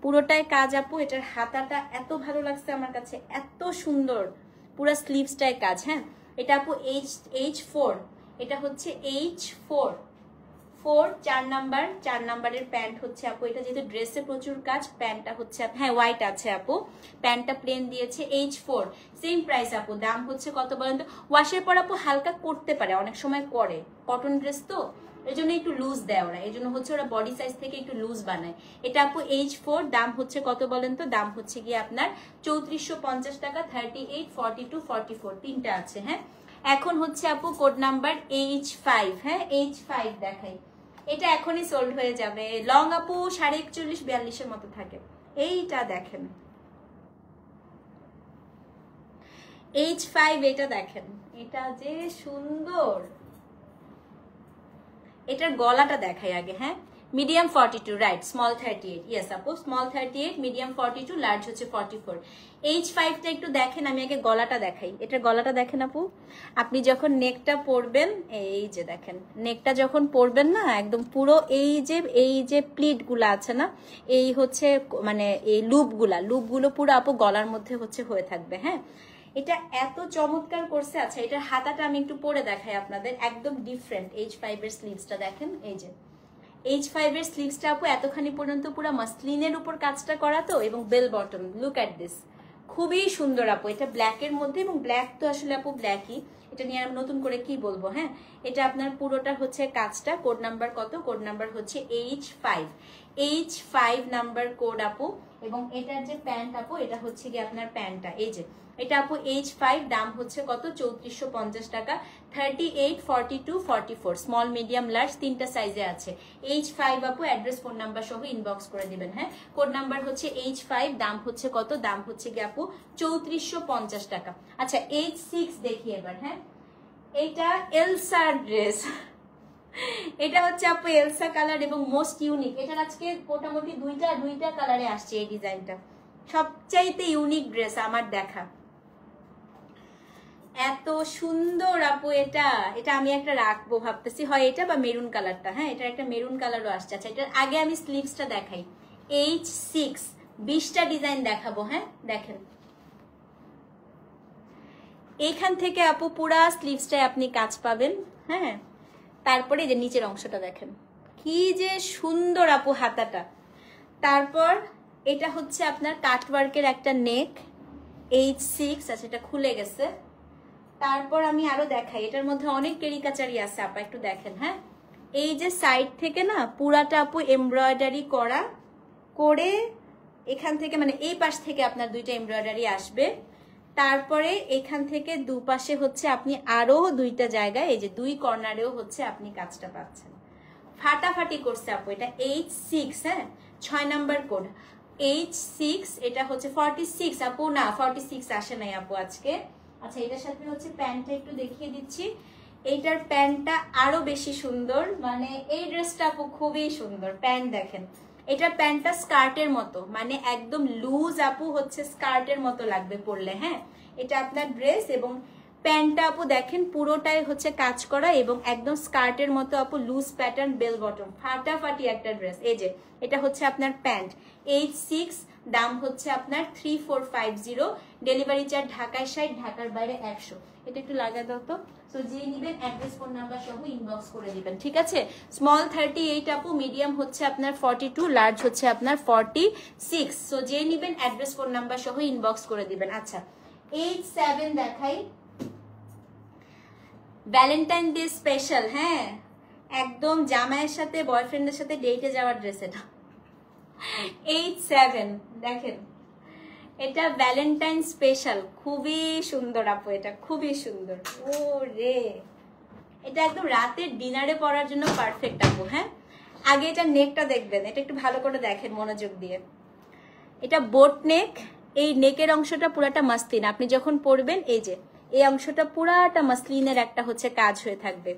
পুরোটাই কাজ আপু, এটার হাতাটা এত ভালো লাগছে আমার কাছে, এত সুন্দর, পুরো স্লিভসটাই কাজ। হ্যাঁ, এটা আপু H4, এটা হচ্ছে H4, 4 নাম্বার, 4 নাম্বারের প্যান্ট হচ্ছে আপু। এটা যেহেতু ড্রেসে প্রচুর কাজ, প্যান্টটা হচ্ছে হ্যাঁ হোয়াইট আছে আপু, প্যান্টটা প্লেন দিয়েছে। H4 সেম প্রাইস আপু। দাম হচ্ছে কত বলেন তো? ওয়াশের পর আপু হালকা করতে পারে, অনেক সময় করে, কটন ড্রেস তো এই জন্য একটু লুজ দেয় ওরা, এই জন্য হচ্ছে ওরা বডি সাইজ থেকে একটু লুজ বানায়। এটা আপু H4, দাম হচ্ছে কত বলেন তো? দাম হচ্ছে গিয়ে আপনার 3450 টাকা। 38, 42, 44 তিনটা আছে। হ্যাঁ, এখন হচ্ছে আপু কোড নাম্বার H5। হ্যাঁ H5 দেখাই, এটা এখনই সোল্ড হয়ে যাবে। লং আপু 41.5, 42-এর মতো থাকে। এইটা দেখেন H5, এটা দেখেন, এটা যে সুন্দর। এটার গলাটা দেখাই আগে। হ্যাঁ, মিডিয়াম 42, রাইট, স্মল 38। ইয়েস আপু, স্মল 38, মিডিয়াম 42, লার্জ হচ্ছে 44। H5টা একটু দেখেন, আমি আগে গলাটা দেখাই। এটার গলাটা দেখেন আপু, আপনি যখন নেকটা পরবেন, এই যে দেখেন নেকটা যখন পরবেন না, একদম পুরো এই যে প্লিট গুলা আছে না, এই হচ্ছে মানে এই লুপগুলো পুরো আপু গলার মধ্যে হচ্ছে হয়ে থাকবে। হ্যাঁ, এটা এত চমৎকার করছে। আচ্ছা, এটার হাতাটা আমি একটু পরে দেখাই আপনাদের, একদম ডিফারেন্ট। H5 এর স্লিভসটা দেখেন, এই যে H5 এর স্লিভসটা আপু এতখানি পর্যন্ত পুরো মাসলিনের উপর কাজটা করা তো, এবং bell bottom, look at this, খুবই সুন্দর আপু। এটা ব্ল্যাকের মধ্যে, এবং ব্ল্যাক তো আসলে আপু ব্ল্যাকই, এটা নিয়ে আমি নতুন করে কি বলবো। হ্যাঁ, এটা আপনার পুরোটা হচ্ছে কাজটা। কোড নাম্বার কত? কোড নাম্বার হচ্ছে H5 নাম্বার কোড আপু। এবং এটার যে প্যান্ট আপু, এটা হচ্ছে কি আপনার প্যান্টটা, এই যে এটা আপু H5, দাম হচ্ছে কত? 3450 টাকা। 38, 42, 44, স্মল, মিডিয়াম, লার্জ তিনটা সাইজে আছে। H5 আপু, অ্যাড্রেস ফোন নাম্বার সহ ইনবক্স করে দিবেন। হ্যাঁ, কোড নাম্বার হচ্ছে H5, দাম হচ্ছে কত? দাম হচ্ছে কি আপু 3450 টাকা। আচ্ছা, H6 দেখি এবার। হ্যাঁ, এটা এলসার ড্রেস, এটা হচ্ছে আপু এলসা কালার এবং মোস্ট ইউনিক। এটার আজকে মোটামুটি দুইটা কালারে আসছে এই ডিজাইনটা, সবচাইতে ইউনিক ড্রেস আমার দেখা। এত সুন্দর আপু, এটা আমি একটা রাখবো ভাবতেছি, হয় এটা বা মেরুন কালারটা। হ্যাঁ, এটা একটা মেরুন কালারও আসছে। আচ্ছা, এটার আগে আমি স্লিভসটা দেখাই। H6 20টা ডিজাইন দেখাবো। হ্যাঁ, দেখেন এইখান থেকে আপু পুরা স্লিভসটায় আপনি কাজ পাবেন, হ্যাঁ। তারপরে যে নিচের অংশটা দেখেন কি যে সুন্দর আপু হাতাটা। তারপর এটা হচ্ছে আপনার কাটওয়ার্কের একটা নেক, H6, আচ্ছা এটা খুলে গেছে। তারপর আমি আরো দেখাই, এটার মধ্যে অনেক কেরিকাচারি আছে আপা, একটু দেখেন, হ্যাঁ। এই যে সাইড থেকে না পুরাটা আপু এমব্রয়ডারি করা, করে এখান থেকে মানে এই পাশ থেকে আপনার দুইটা এমব্রয়ডারি আসবে। তারপরে এখান থেকে দুপাশে হচ্ছে আপনি আরো দুইটা জায়গায়, এই যে দুই কর্নারেও হচ্ছে আপনি কাজটা পাচ্ছেন। ফাটাফাটি করছে আপু, এটা H6, হ্যাঁ 6 নাম্বার কোড H6। এটা হচ্ছে 46 আপু, না 46 আসে নাই আপু আজকে। আচ্ছা এটার সাথে হচ্ছে প্যান্টটা একটু দেখিয়ে দিচ্ছি। এইটার প্যান্টটা আরো বেশি সুন্দর, মানে এই ড্রেসটা আপু খুবই সুন্দর। প্যান্ট দেখেন, এটার প্যান্টটা স্কার্টের মতো, মানে একদম লুজ আপু, হচ্ছে স্কার্টের মতো লাগবে পরলে, হ্যাঁ। এটা আপনার ড্রেস এবং প্যান্টটা আপু দেখেন পুরোটাই হচ্ছে কাজ করা এবং একদম স্কার্টের মতো আপু, লুজ প্যাটার্ন, বেল বটম, ফাটাফাটি একটা ড্রেস। এই যে এটা হচ্ছে আপনার প্যান্ট H6, দাম হচ্ছে আপনার 3450, ডেলিভারি চার্জ ঢাকায় 60, ঢাকার বাইরে 100। এটা একটু লাগা দাও তো। সো যে নিবেন অ্যাড্রেস ফোন নাম্বার সহ ইনবক্স করে দিবেন, ঠিক আছে। স্মল 38 আপু, মিডিয়াম হচ্ছে আপনার 42, লার্জ হচ্ছে আপনার 46। সো যে নিবেন অ্যাড্রেস ফোন নাম্বার সহ ইনবক্স করে দিবেন। আচ্ছা H7 দেখাই, ভ্যালেন্টাইন ডে স্পেশাল, হ্যাঁ একদম জামাইয়ের সাথে বয়ফ্রেন্ডের সাথে ডেটে যাওয়ার ড্রেস। এটা H7 দেখেন, এটা ভ্যালেন্টাইন স্পেশাল, খুবই সুন্দর আপু, এটা খুবই সুন্দর। ও রে, এটা একদম রাতের ডিনারে পরার জন্য পারফেক্ট আপু, হ্যাঁ। আগে এটা নেকটা দেখবেন, এটা একটু ভালো করে দেখেন মনোযোগ দিয়ে। এটা বোট নেক, এই নেকের অংশটা পুরাটা মাসলিন, আপনি যখন পরবেন এই যে এই অংশটা পুরাটা মাসলিনের একটা হচ্ছে কাজ হয়ে থাকবে।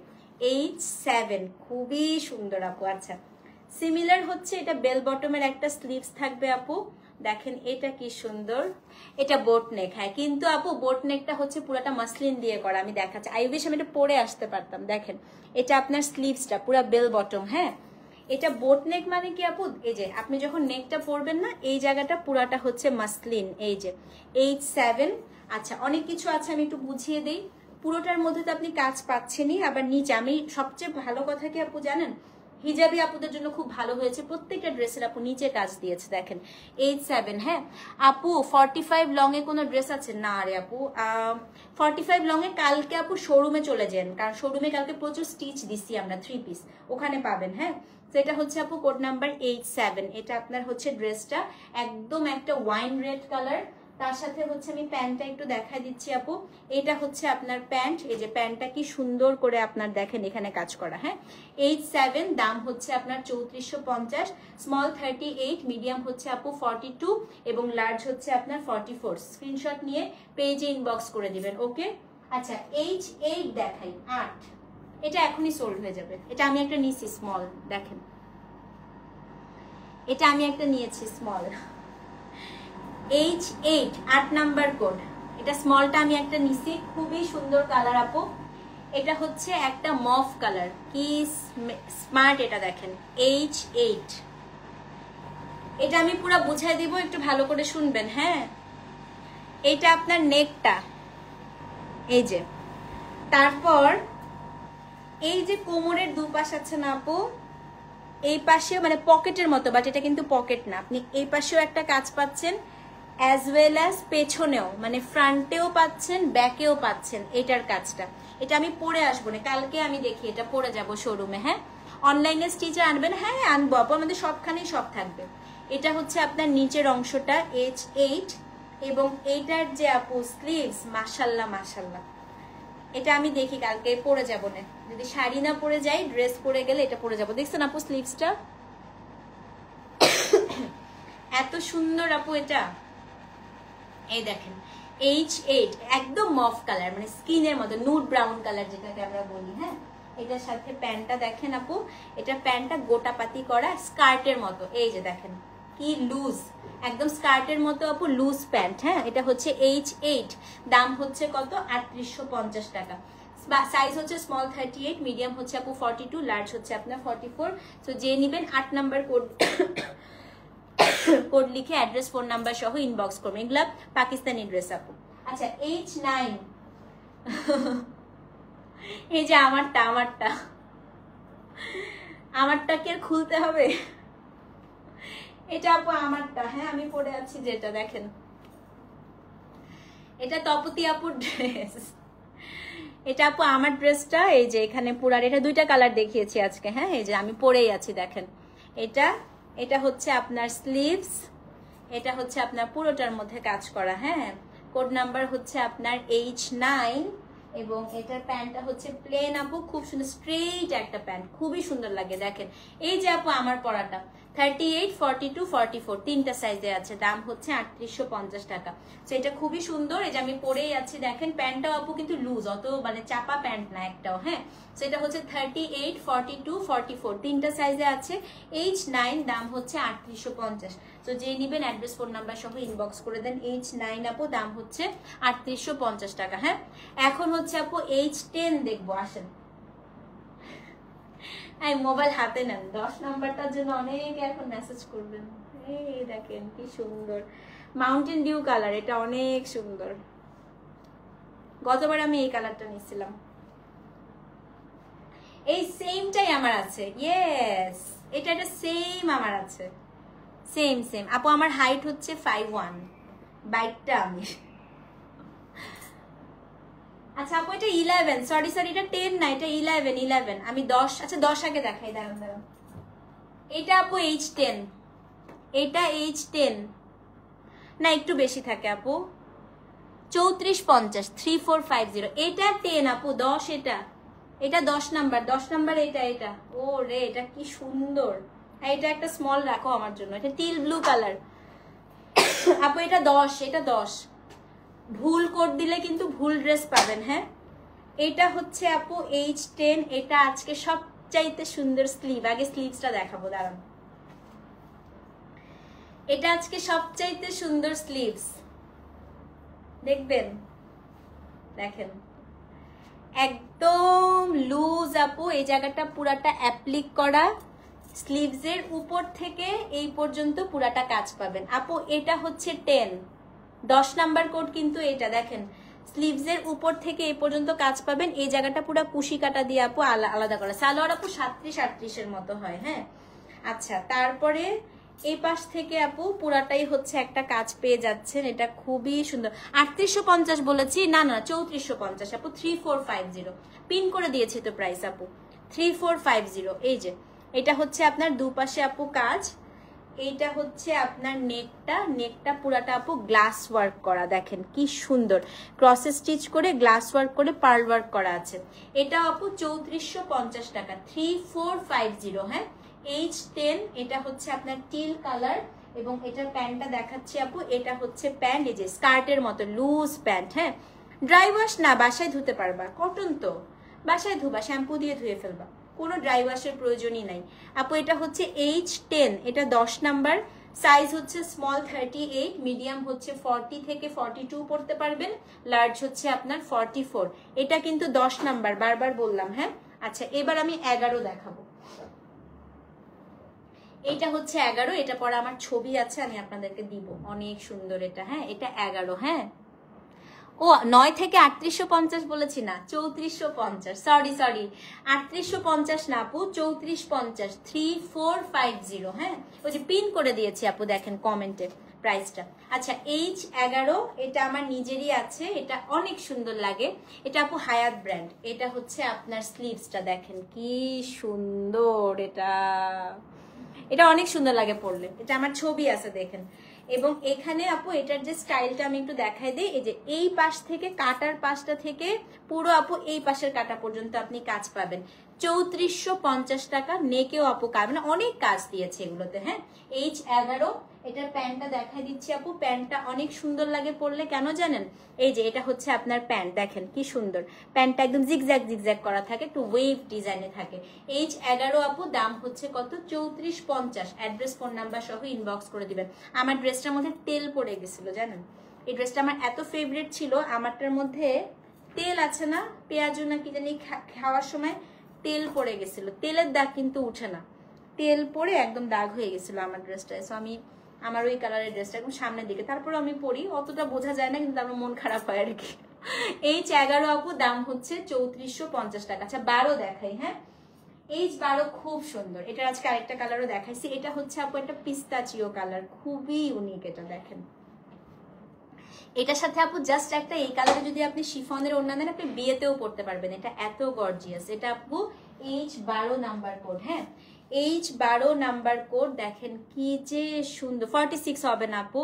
H7 খুবই সুন্দর আপু। আচ্ছা সিমিলার হচ্ছে এটা বেল বটমের একটা স্লিভস থাকবে আপু, দেখেন এটা কি সুন্দর। এটা বোট নেক, হ্যাঁ কিন্তু আপু বোট নেকটা হচ্ছে পুরাটা মাসলিন দিয়ে করা, আমি দেখাচ্ছি। আই উইশ আমি এটা পরে আসতে পারতাম। দেখেন এটা আপনার স্লিভসটা পুরা বেল বটম, হ্যাঁ। এটা বোট নেক মানে কি আপু, এই যে আপনি যখন নেকটা পরবেন না এই জায়গাটা পুরাটা হচ্ছে মাসলিন, এই যে H7। আচ্ছা অনেক কিছু আছে, আমি একটু বুঝিয়ে দেই। পুরোটার মধ্যে তো আপনি কাজ পাচ্ছেনই, আবার নিচে আমি সবচেয়ে ভালো কথা কি আপু জানেন, হিজাবি আপুদের জন্য খুব ভালো হয়েছে, প্রত্যেকটা ড্রেসের আপু নিচে কাজ দিয়েছে। দেখেন H7, হ্যাঁ আপু 45 লং এ কোনো ড্রেস আছে না রে আপু। 45 লং এ কালকে আপু শোরুমে চলে যান, কারণ শোরুমে কালকে প্রচুর স্টিচ দিছি আমরা, 3 পিস ওখানে পাবেন, হ্যাঁ। তো এটা হচ্ছে আপু কোড নাম্বার H7। এটা আপনার হচ্ছে ড্রেসটা একদম একটা ওয়াইন রেড কালার, তার সাথে হচ্ছে আমি প্যান্টটা একটু দেখাই দিচ্ছি আপু। এটা হচ্ছে আপনার প্যান্ট, এই যে প্যান্টটা কি সুন্দর করে আপনার দেখেন এখানে কাজ করা, হ্যাঁ। H7 দাম হচ্ছে আপনার 3450, স্মল 38, মিডিয়াম হচ্ছে আপু 42 এবং লার্জ হচ্ছে আপনার 44। স্ক্রিনশট নিয়ে পেজে ইনবক্স করে দিবেন, ওকে। আচ্ছা H8 দেখাই, 8, এটা এখনই সোল্ড হয়ে যাবে। এটা আমি একটা নিয়েছি স্মল, দেখেন এটা আমি একটা নিয়েছি স্মল H8, 8 নাম্বার কোড। এটা স্মলটা আমি একটা নিছি, খুবই সুন্দর কালার আপু। এটা হচ্ছে একটা মফ কালার, কি স্মার্ট এটা দেখেন H8। এটা আমি পুরো বুঝাই দিব, একটু ভালো করে শুনবেন, হ্যাঁ। এটা আপনার নেকটা এই যে, তারপর এই যে কোমরের দুপাশ আছে না আপু, এই পাশেও মানে পকেটের মতো, বাট এটা কিন্তু পকেট না, আপনি এই পাশেও একটা কাজ পাচ্ছেন অ্যাজ ওয়েল অ্যাজ পেছনেও, মানে ফ্রন্টেও পাচ্ছেন ব্যাকেও পাচ্ছেন এটার কাজটা। এটা আমি পরে আসবো না, কালকে আমি দেখি এটা পরে যাব শোরুমে, হ্যাঁ। অনলাইনে স্টিচার আনবেন, হ্যাঁ আনবো আপু, আমাদের সবখানেই সব থাকবে। এটা হচ্ছে আপনার নিচের অংশটা H8 এবং এইটার যে আপু স্লিভস, মাশাল্লাহ মাশাল্লাহ, এটা আমি দেখি কালকে পরে যাব না, যদি শাড়ি না পরে যাই ড্রেস পরে গেলে এটা পরে যাব। দেখছেন আপু স্লিভসটা এত সুন্দর আপু, এটা এই দেখেন H8 একদম মফ কালার, মানে স্কিনের মতো নুড ব্রাউন কালার যেটাকে আমরা বলি, হ্যাঁ। এটার সাথে প্যান্টটা দেখেন আপু, এটা প্যান্টটা গোটাপাতি করা স্কার্টের মতো, এই যে দেখেন কি লুজ, একদম স্কার্টের মতো আপু লুজ প্যান্ট, হ্যাঁ। এটা হচ্ছে H8, দাম হচ্ছে কত 3850 টাকা। সাইজ হচ্ছে স্মল 38, মিডিয়াম হচ্ছে আপু 42, লার্জ হচ্ছে আপনার 44। তো যে নিবেন 8 নাম্বার কোড কোড লিখে অ্যাড্রেস ফোন নাম্বার সহ ইনবক্স করবেন, এগুলা পাকিস্তানি ড্রেস আপু। আচ্ছা H9, এই যে আমারটাকে আর খুলতে হবে। এটা আপু আমারটা, হ্যাঁ আমি পরে আছি যেটা দেখেন, এটা তপতি আপুর ড্রেস। এটা আপু আমার ড্রেসটা, এই যে এখানে পুরার, এটা দুইটা কালার দেখিয়েছি আজকে, হ্যাঁ এই যে আমি পরেই আছি দেখেন। এটা হচ্ছে আপনার স্লিভস, এটা হচ্ছে আপনার পুরোটার মধ্যে কাজ করা, হ্যাঁ কোড নাম্বার হচ্ছে আপনার H9 এবং এটার প্যান্টটা হচ্ছে প্লেন আপু, খুব সুন্দর স্ট্রেইট একটা প্যান্ট, খুবই সুন্দর লাগে দেখেন। এই যে আপু আমার পরাটা 38, 42, 44 তিনটা সাইজে আছে, দাম হচ্ছে 3850 টাকা। তো এটা খুবই সুন্দর, এই যে আমি পরেই আছি দেখেন। প্যান্টটাও আপু কিন্তু লুজ, অত মানে চাপা প্যান্ট না একটাও, হ্যাঁ সেটা হচ্ছে 38, 42, 44 তিনটা সাইজে আছে, H9 দাম হচ্ছে 3850। তো যে নিবেন অ্যাড্রেস ফোন নাম্বার সহ ইনবক্স করে দেন। H9 আপু দাম হচ্ছে 3850 টাকা। হ্যাঁ এখন হচ্ছে আপু H10 দেখবো, আসেন এই মোবাইল হাতে নেন, 10 নাম্বারটার জন্য অনেকে এখন মেসেজ করবেন। এই দেখেন কি সুন্দর মাউন্টেন ডিউ কালার, এটা অনেক সুন্দর। গতবার আমি এই কালারটা নিয়েছিলাম, এই সেমটাই আমার আছে। ইয়েস এটা সেম আমার আছে, সেম আপু। আমার হাইট হচ্ছে 5'1", বাইকটা আমি। আচ্ছা আপু এটা 11, সরি এটা 10 না, এটা 11 আমি 10, আচ্ছা 10 আগে দেখাই, দাঁড়ান। এটা আপু H10, এটা H10 না একটু বেশি থাকে আপু, 3450, 3450। এটা 10 আপু, 10 এটা 10 নাম্বার এটা ও রে এটা কি সুন্দর। এটা একটা স্মল রাখো আমার জন্য, এটা টিল ব্লু কালার আপু, এটা 10 ভুল কোড দিলে কিন্তু ভুল ড্রেস পাবেন। হ্যাঁ এটা হচ্ছে আপু H10, এটা আজকে সবচাইতে সুন্দর স্লিভ, আগে স্লিভসটা দেখাবো দাঁড়ান। এটা আজকে সবচাইতে সুন্দর স্লিভস, দেখবেন দেখেন একদম লুজ আপু, এই জায়গাটা পুরাটা অ্যাপ্লিক করা, স্লিভসের উপর থেকে এই পর্যন্ত পুরাটা কাজ পাবেন আপু। এটা হচ্ছে 10 নাম্বার কোড কিন্তু, এটা দেখেন স্লিভসের উপর থেকে এই পর্যন্ত কাজ পাবেন, এই জায়গাটা পুরো কুশি কাটা দিয়ে আপু আলাদা করা। সালোয়ার আপু 37-38 এর মতো হয়। হ্যাঁ আচ্ছা তারপরে এই পাশ থেকে আপু পুরাটাই হচ্ছে একটা কাজ পেয়ে যাচ্ছেন, এটা খুবই সুন্দর। 3850 বলেছি, না 3450 আপু, 3450 পিন করে দিয়েছি তো প্রাইস আপু, 3450। এই যে এটা হচ্ছে আপনার দুপাশে আপু কাজ, এইটা হচ্ছে আপনার নেকটা পুরাটা আপু গ্লাস ওয়ার্ক করা, দেখেন কি সুন্দর ক্রস স্টিচ করে গ্লাস ওয়ার্ক করে পার্ল ওয়ার্ক করা আছে। এটা আপু 3450 টাকা, 3450। হ্যাঁ H10, এটা হচ্ছে আপনার টিল কালার এবং এটার প্যান্টটা দেখাচ্ছি আপু, এটা হচ্ছে প্যান্ট, এই যে স্কার্টের মতো লুজ প্যান্ট। হ্যাঁ ড্রাই ওয়াশ না, বাসায় ধুতে পারবা, কটন তো বাসায় ধুবা, শ্যাম্পু দিয়ে ধুয়ে ফেলবা, কোনো ড্রাই ওয়াশের প্রয়োজনই নাই আপু। এটা হচ্ছে H10, এটা 10 নাম্বার, সাইজ হচ্ছে স্মল 38, মিডিয়াম হচ্ছে 40 থেকে 42 পড়তে পারবেন, লার্জ হচ্ছে আপনার 44। এটা কিন্তু 10 নাম্বার, বারবার বললাম। হ্যাঁ আচ্ছা এবার আমি 11 দেখাবো, এটা হচ্ছে 11, এটা পরে আমার ছবি আছে আমি আপনাদেরকে দিব, অনেক সুন্দর এটা। হ্যাঁ এটা 11, হ্যাঁ ও 9 থেকে 3850 বলেছি না, 3450, সরি 3850 না আপু, 3450, 3450। হ্যাঁ ওই যে পিন করে দিয়েছি আপু, দেখেন কমেন্টে প্রাইসটা। আচ্ছা H11, এটা আমার নিজেরই আছে, এটা অনেক সুন্দর লাগে, এটা আপু হায়াত ব্র্যান্ড। এটা হচ্ছে আপনার স্লিভসটা দেখেন কি সুন্দর, এটা অনেক সুন্দর লাগে পরলে, এটা আমার ছবি আছে দেখেন। এবং এখানে আপু এটার যে স্টাইলটা আমি একটু দেখাই দিই, এই যে এই পাশ থেকে কাটার পাশটা থেকে পুরো আপু এই পাশের কাটা পর্যন্ত আপনি কাজ পাবেন, 3450 টাকা। নেকেও আপু কাজ, মানে অনেক কাজ দিয়েছে এগুলোতে। হ্যাঁ H11, এটার প্যান্টটা দেখাই দিচ্ছি আপু, প্যান্টটা অনেক সুন্দর লাগে পরলে, কেন জানেন, এই যে এটা হচ্ছে আপনার প্যান্ট, দেখেন কি সুন্দর প্যান্টটা, একদম জিগজ্যাগ করা থাকে, একটু ওয়েভ ডিজাইনে থাকে। H11 আপু দাম হচ্ছে কত, 3450। অ্যাড্রেস ফোন নাম্বার সহ ইনবক্স করে দিবেন। আমার ড্রেসটার মধ্যে তেল পড়ে গেছিল জানেন, এই ড্রেসটা আমার এত ফেভারিট ছিল, আমারটার মধ্যে তেল আছে না, পেঁয়াজু না কি জানি খাওয়ার সময় তেল পড়ে গেছিল, তেলের দাগ কিন্তু উঠে না, তেল পরে একদম দাগ হয়ে গেছিল আমার ড্রেসটায়। সো আমি আমার ওই কালারের ড্রেসটা একদম সামনের দিকে, তারপর আমি পরি, অতটা বোঝা যায় না কিন্তু আমার মন খারাপ হয় আর কি। H11 আপু দাম হচ্ছে 3450 টাকা। আচ্ছা 12 দেখাই, হ্যাঁ H12 খুব সুন্দর, এটার আজকে আরেকটা কালারও দেখাইছি। এটা হচ্ছে আপু একটা পিস্তাচিও কালার, খুবই ইউনিক। এটা দেখেন, এটার সাথে আপু জাস্ট একটা এই কালারে যদি আপনি শিফনের ওড়না দেন আপনি বিয়েতেও পড়তে পারবেন, এটা এত গর্জিয়াস। এটা আপু H12 নাম্বার কোড, হ্যাঁ H12 নাম্বার কোড দেখেন কি যে সুন্দর। 46 হবে না আপু,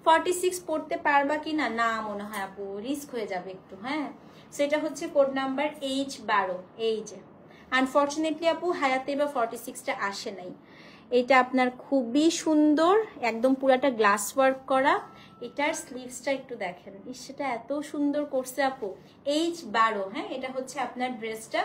46 পড়তে পারবা কি না, না মনে হয় আপু, রিস্ক হয়ে যাবে একটু, হ্যাঁ। সেটা হচ্ছে কোড নাম্বার H12। এই যে আনফরচুনেটলি আপু হায়াতে বা 46টা আসে নাই। এটা আপনার খুবই সুন্দর, একদম পুরাটা গ্লাস ওয়ার্ক করা। এটার স্লিভসটা একটু দেখেন, সেটা এত সুন্দর করছে আপু। H12, হ্যাঁ এটা হচ্ছে আপনার ড্রেসটা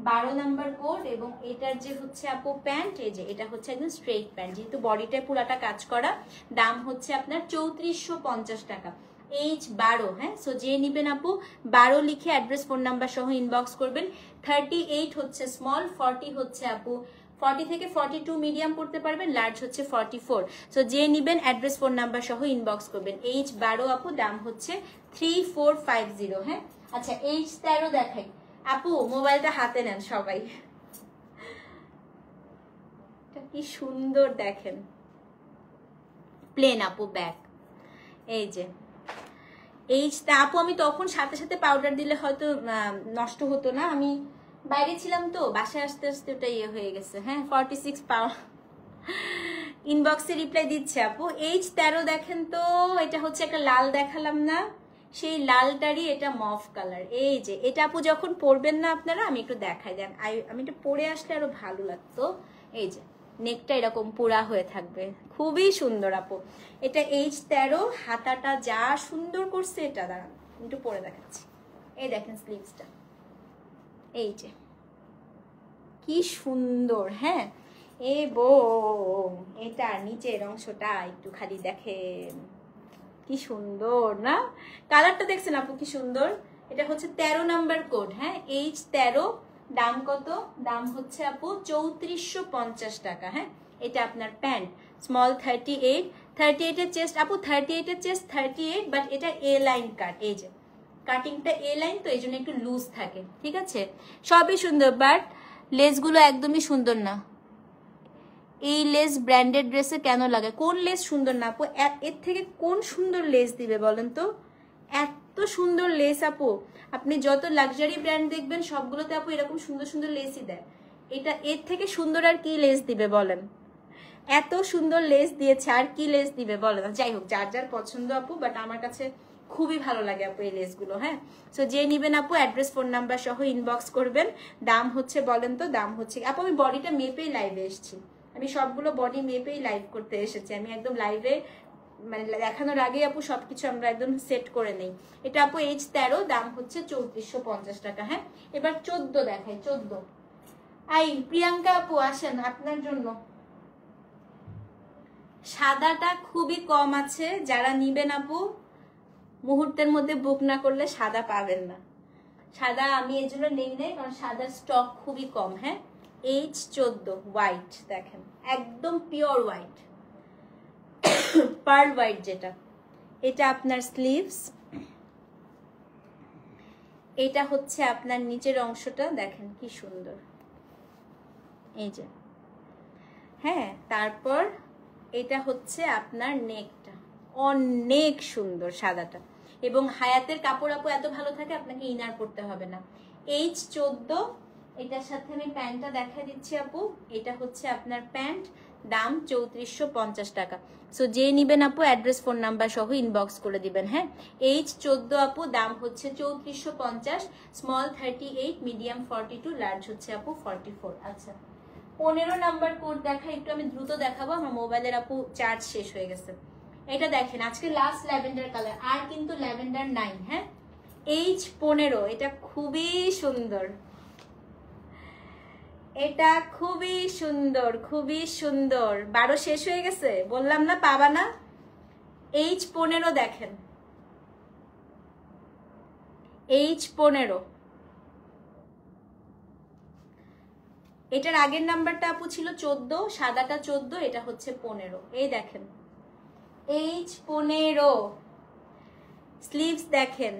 12 নাম্বার কোড। এবং এটার যে হচ্ছে আপু প্যান্ট, এই যে এটা হচ্ছে একদম স্ট্রেট প্যান্ট, যেহেতু বডিটায় পুরাটা কাজ করা। দাম হচ্ছে আপনার 3450 টাকা। H12, হ্যাঁ সো যে নিবেন আপু 12 লিখে অ্যাড্রেস ফোন নাম্বার সহ ইনবক্স করবেন। 38 হচ্ছে স্মল, 40 হচ্ছে আপু 40 থেকে 42 মিডিয়াম পড়তে পারবেন, লার্জ হচ্ছে 44। সো যে নিবেন অ্যাড্রেস ফোন নাম্বার সহ ইনবক্স করবেন। H12 আপু দাম হচ্ছে 3450, হ্যাঁ। আচ্ছা H13 দেখাই আপু, মোবাইলটা হাতে নেন সবাই, এটা কি সুন্দর দেখেন, প্লেন আপু ব্যাক। এই যে আপু আমি তখন সাথে সাথে পাউডার দিলে হয়তো নষ্ট হতো না, আমি বাইরে ছিলাম তো, বাসায় আসতে আসতে ওটা ইয়ে হয়ে গেছে, হ্যাঁ 46 পাউন্ড। ইনবক্সে রিপ্লাই দিচ্ছে আপু। H13 দেখেন তো, এটা হচ্ছে একটা লাল দেখালাম না, সেই লালটারই এটা মফ কালার। এই যে এটা আপু যখন পরবেন না আপনারা, আমি একটু দেখাই দেন, আমি এটা পরে আসলে আরো ভালো লাগতো। এই যে নেকটা এরকম পুরা হয়ে থাকবে, খুবই সুন্দর আপু। এটা H13, হাতাটা যা সুন্দর করছে, এটা দাঁড়ান একটু পরে দেখাচ্ছি। এই দেখেন স্লিভসটা, এই যে কি সুন্দর, হ্যাঁ এবং এটা নিচের অংশটা একটু খালি দেখেন কি সুন্দর না, কালারটা দেখছেন আপু কি সুন্দর। এটা হচ্ছে 13 নাম্বার কোড, হ্যাঁ H13। দাম কত, দাম হচ্ছে আপু 3450 টাকা, হ্যাঁ। এটা আপনার প্যান্ট স্মল 38 এর চেস্ট আপু, 38 এর চেস্ট 38, বাট এটা এ লাইন কাট, এই যে কাটিংটা এ লাইন, তো এই জন্য একটু লুজ থাকে, ঠিক আছে। সবই সুন্দর, বাট লেসগুলো একদমই সুন্দর না। এই লেস ব্র্যান্ডেড ড্রেসে কেন লাগে, কোন লেস সুন্দর না আপু, এর থেকে কোন সুন্দর লেস দিবে বলেন তো, এত সুন্দর লেস আপু। আপনি যত লাক্সারি ব্র্যান্ড দেখবেন সবগুলোতে আপু এরকম সুন্দর সুন্দর লেসই দেয়, এটা এর থেকে সুন্দর আর কি লেস দিবে বলেন, এত সুন্দর লেস দিয়েছে, আর কি লেস দিবে বলেন। যাই হোক যার যার পছন্দ আপু, বাট আমার কাছে খুবই ভালো লাগে আপু এই লেসগুলো, হ্যাঁ। সো যে নিবেন আপু অ্যাড্রেস ফোন নাম্বার সহ ইনবক্স করবেন। দাম হচ্ছে বলেন তো, দাম হচ্ছে আপু আমি বডিটা মেপেই লাইভে এসেছি, আমি সবগুলো বডি মেপেই লাইভ করতে এসেছি, আমি একদম লাইভে মানে দেখানোর আগে আপু সবকিছু আমরা একদম সেট করে নেই। এটা আপু H13, দাম হচ্ছে 3450 টাকা, হ্যাঁ। এবার 14 দেখাই, 14। আই প্রিয়াঙ্কা আপু আসেন আপনার জন্য, সাদাটা খুবই কম আছে, যারা নিবেন আপু মুহূর্তের মধ্যে বুক না করলে সাদা পাবেন না। সাদা আমি এই জন্য নেই নাই, কারণ সাদার স্টক খুবই কম, হ্যাঁ। H14 হোয়াইট দেখেন, একদম পিওর হোয়াইট, পার্ল হোয়াইট যেটা। এটা আপনার স্লিভস, এটা হচ্ছে আপনার নিচের অংশটা দেখেন কি সুন্দর, এই যে, হ্যাঁ। তারপর এটা হচ্ছে আপনার নেকটা, অনেক সুন্দর সাদাটা, এবং হায়াতের কাপড় আপু এত ভালো থাকে আপনাকে ইনার পড়তে হবে না। H14, এটার সাথে আমি প্যান্টটা দেখা দিচ্ছি আপু, এটা হচ্ছে আপনার প্যান্ট, দাম 3450 টাকা। সো যে নিবেন আপু অ্যাড্রেস ফোন নাম্বার সহ ইনবক্স করে দিবেন, হ্যাঁ। H14 আপু দাম হচ্ছে 3450, স্মল 38, মিডিয়াম 42, লার্জ হচ্ছে আপু 44। আচ্ছা 15 নাম্বার কোড দেখা, একটু আমি দ্রুত দেখাবো, আমার মোবাইলের আপু চার্জ শেষ হয়ে গেছে। এটা দেখেন আজকে লাস্ট ল্যাভেন্ডার কালার, আর কিন্তু ল্যাভেন্ডার নাই, হ্যাঁ। H15, এটা খুবই সুন্দর, এটা খুবই সুন্দর, খুবই সুন্দর। 12 শেষ হয়ে গেছে বললাম না, পাবা না। H15 দেখেন, H15, এটার আগের নাম্বারটা আপু ছিল 14, সাদাটা 14, এটা হচ্ছে 15। এই দেখেন H15 স্লিভস দেখেন,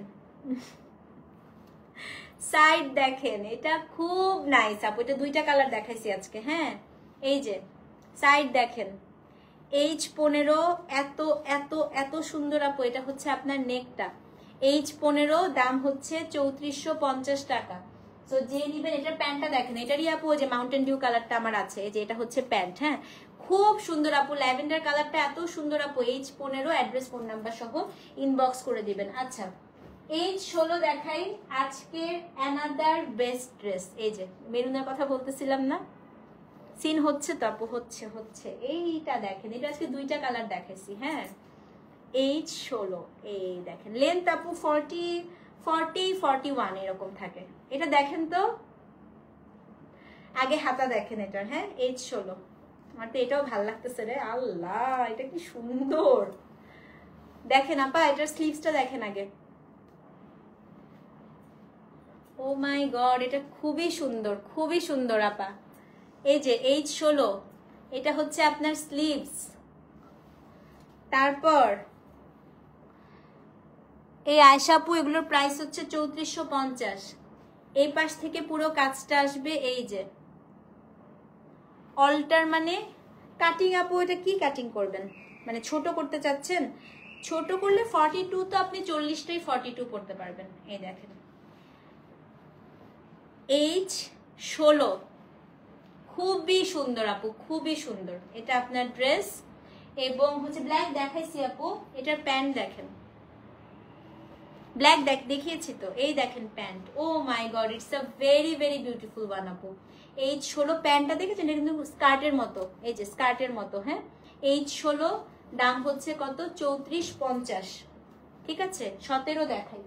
সাইড দেখেন, এটা খুব নাইস আপু। এটা দুইটা কালার দেখাইছি আজকে। হ্যাঁ, এই যে সাইড দেখেন, H15 এত এত এত সুন্দর আপু। এটা হচ্ছে আপনার নেকটা, H15 দাম হচ্ছে 3450 টাকা। তো যে নিবেন, এটা প্যান্টটা দেখেন, এটারই আপু যে মাউন্টেন ডিউ কালারটা আমার আছে, যে এটা হচ্ছে প্যান্ট। হ্যাঁ, খুব সুন্দর আপু, ল্যাভেন্ডার কালারটা এত সুন্দর আপু। H15, অ্যাড্রেস ফোন নাম্বার সহ ইনবক্স করে দিবেন। আচ্ছা, H16 দেখাই আজকের অ্যানাদার বেস্ট ড্রেস। এই যে মেরুনের কথা বলতেছিলাম না, সিন হচ্ছে তো আপু, হচ্ছে এইটা দেখেন, এটা আজকে দুইটা কালার দেখাইছি। হ্যাঁ, H16, এই দেখেন লেন্থ আপু 40-41 এরকম থাকে। এটা দেখেন তো, আগে হাতা দেখেন এটার। হ্যাঁ, H16, আমার তো এটাও ভালো লাগতেছে রে আল্লাহ, এটা কি সুন্দর দেখেন আপা। এটার স্লিভসটা দেখেন আগে। ও মাই গড, এটা খুবই সুন্দর, খুবই সুন্দর আপা। এই যে H16, এটা হচ্ছে আপনার স্লিভস। তারপর এই আয়শাপু, এগুলোর প্রাইস হচ্ছে 3450। এই পাশ থেকে পুরো কাজটা আসবে এই যে অল্টার, মানে কাটিং আপু। এটা কি কাটিং করবেন, মানে ছোট করতে চাচ্ছেন? ছোট করলে 42, তো আপনি 40টাই 42 করতে পারবেন। এই দেখেন H16, খুবই সুন্দর আপু, খুবই সুন্দর। এটা আপনার ড্রেস, এবং হচ্ছে ব্ল্যাক দেখাইছি আপু। এটার প্যান্ট দেখেন, ব্ল্যাক দেখিয়েছি তো, এই দেখেন pant. Oh my god, it's a very very beautiful one আপু। H16 প্যান্টটা দেখেছেন, এটা কিন্তু স্কার্টের মতো, এই যে স্কার্টের মতো। হ্যাঁ, H16 দাম হচ্ছে কত? 3450। ঠিক আছে, 17 দেখাই।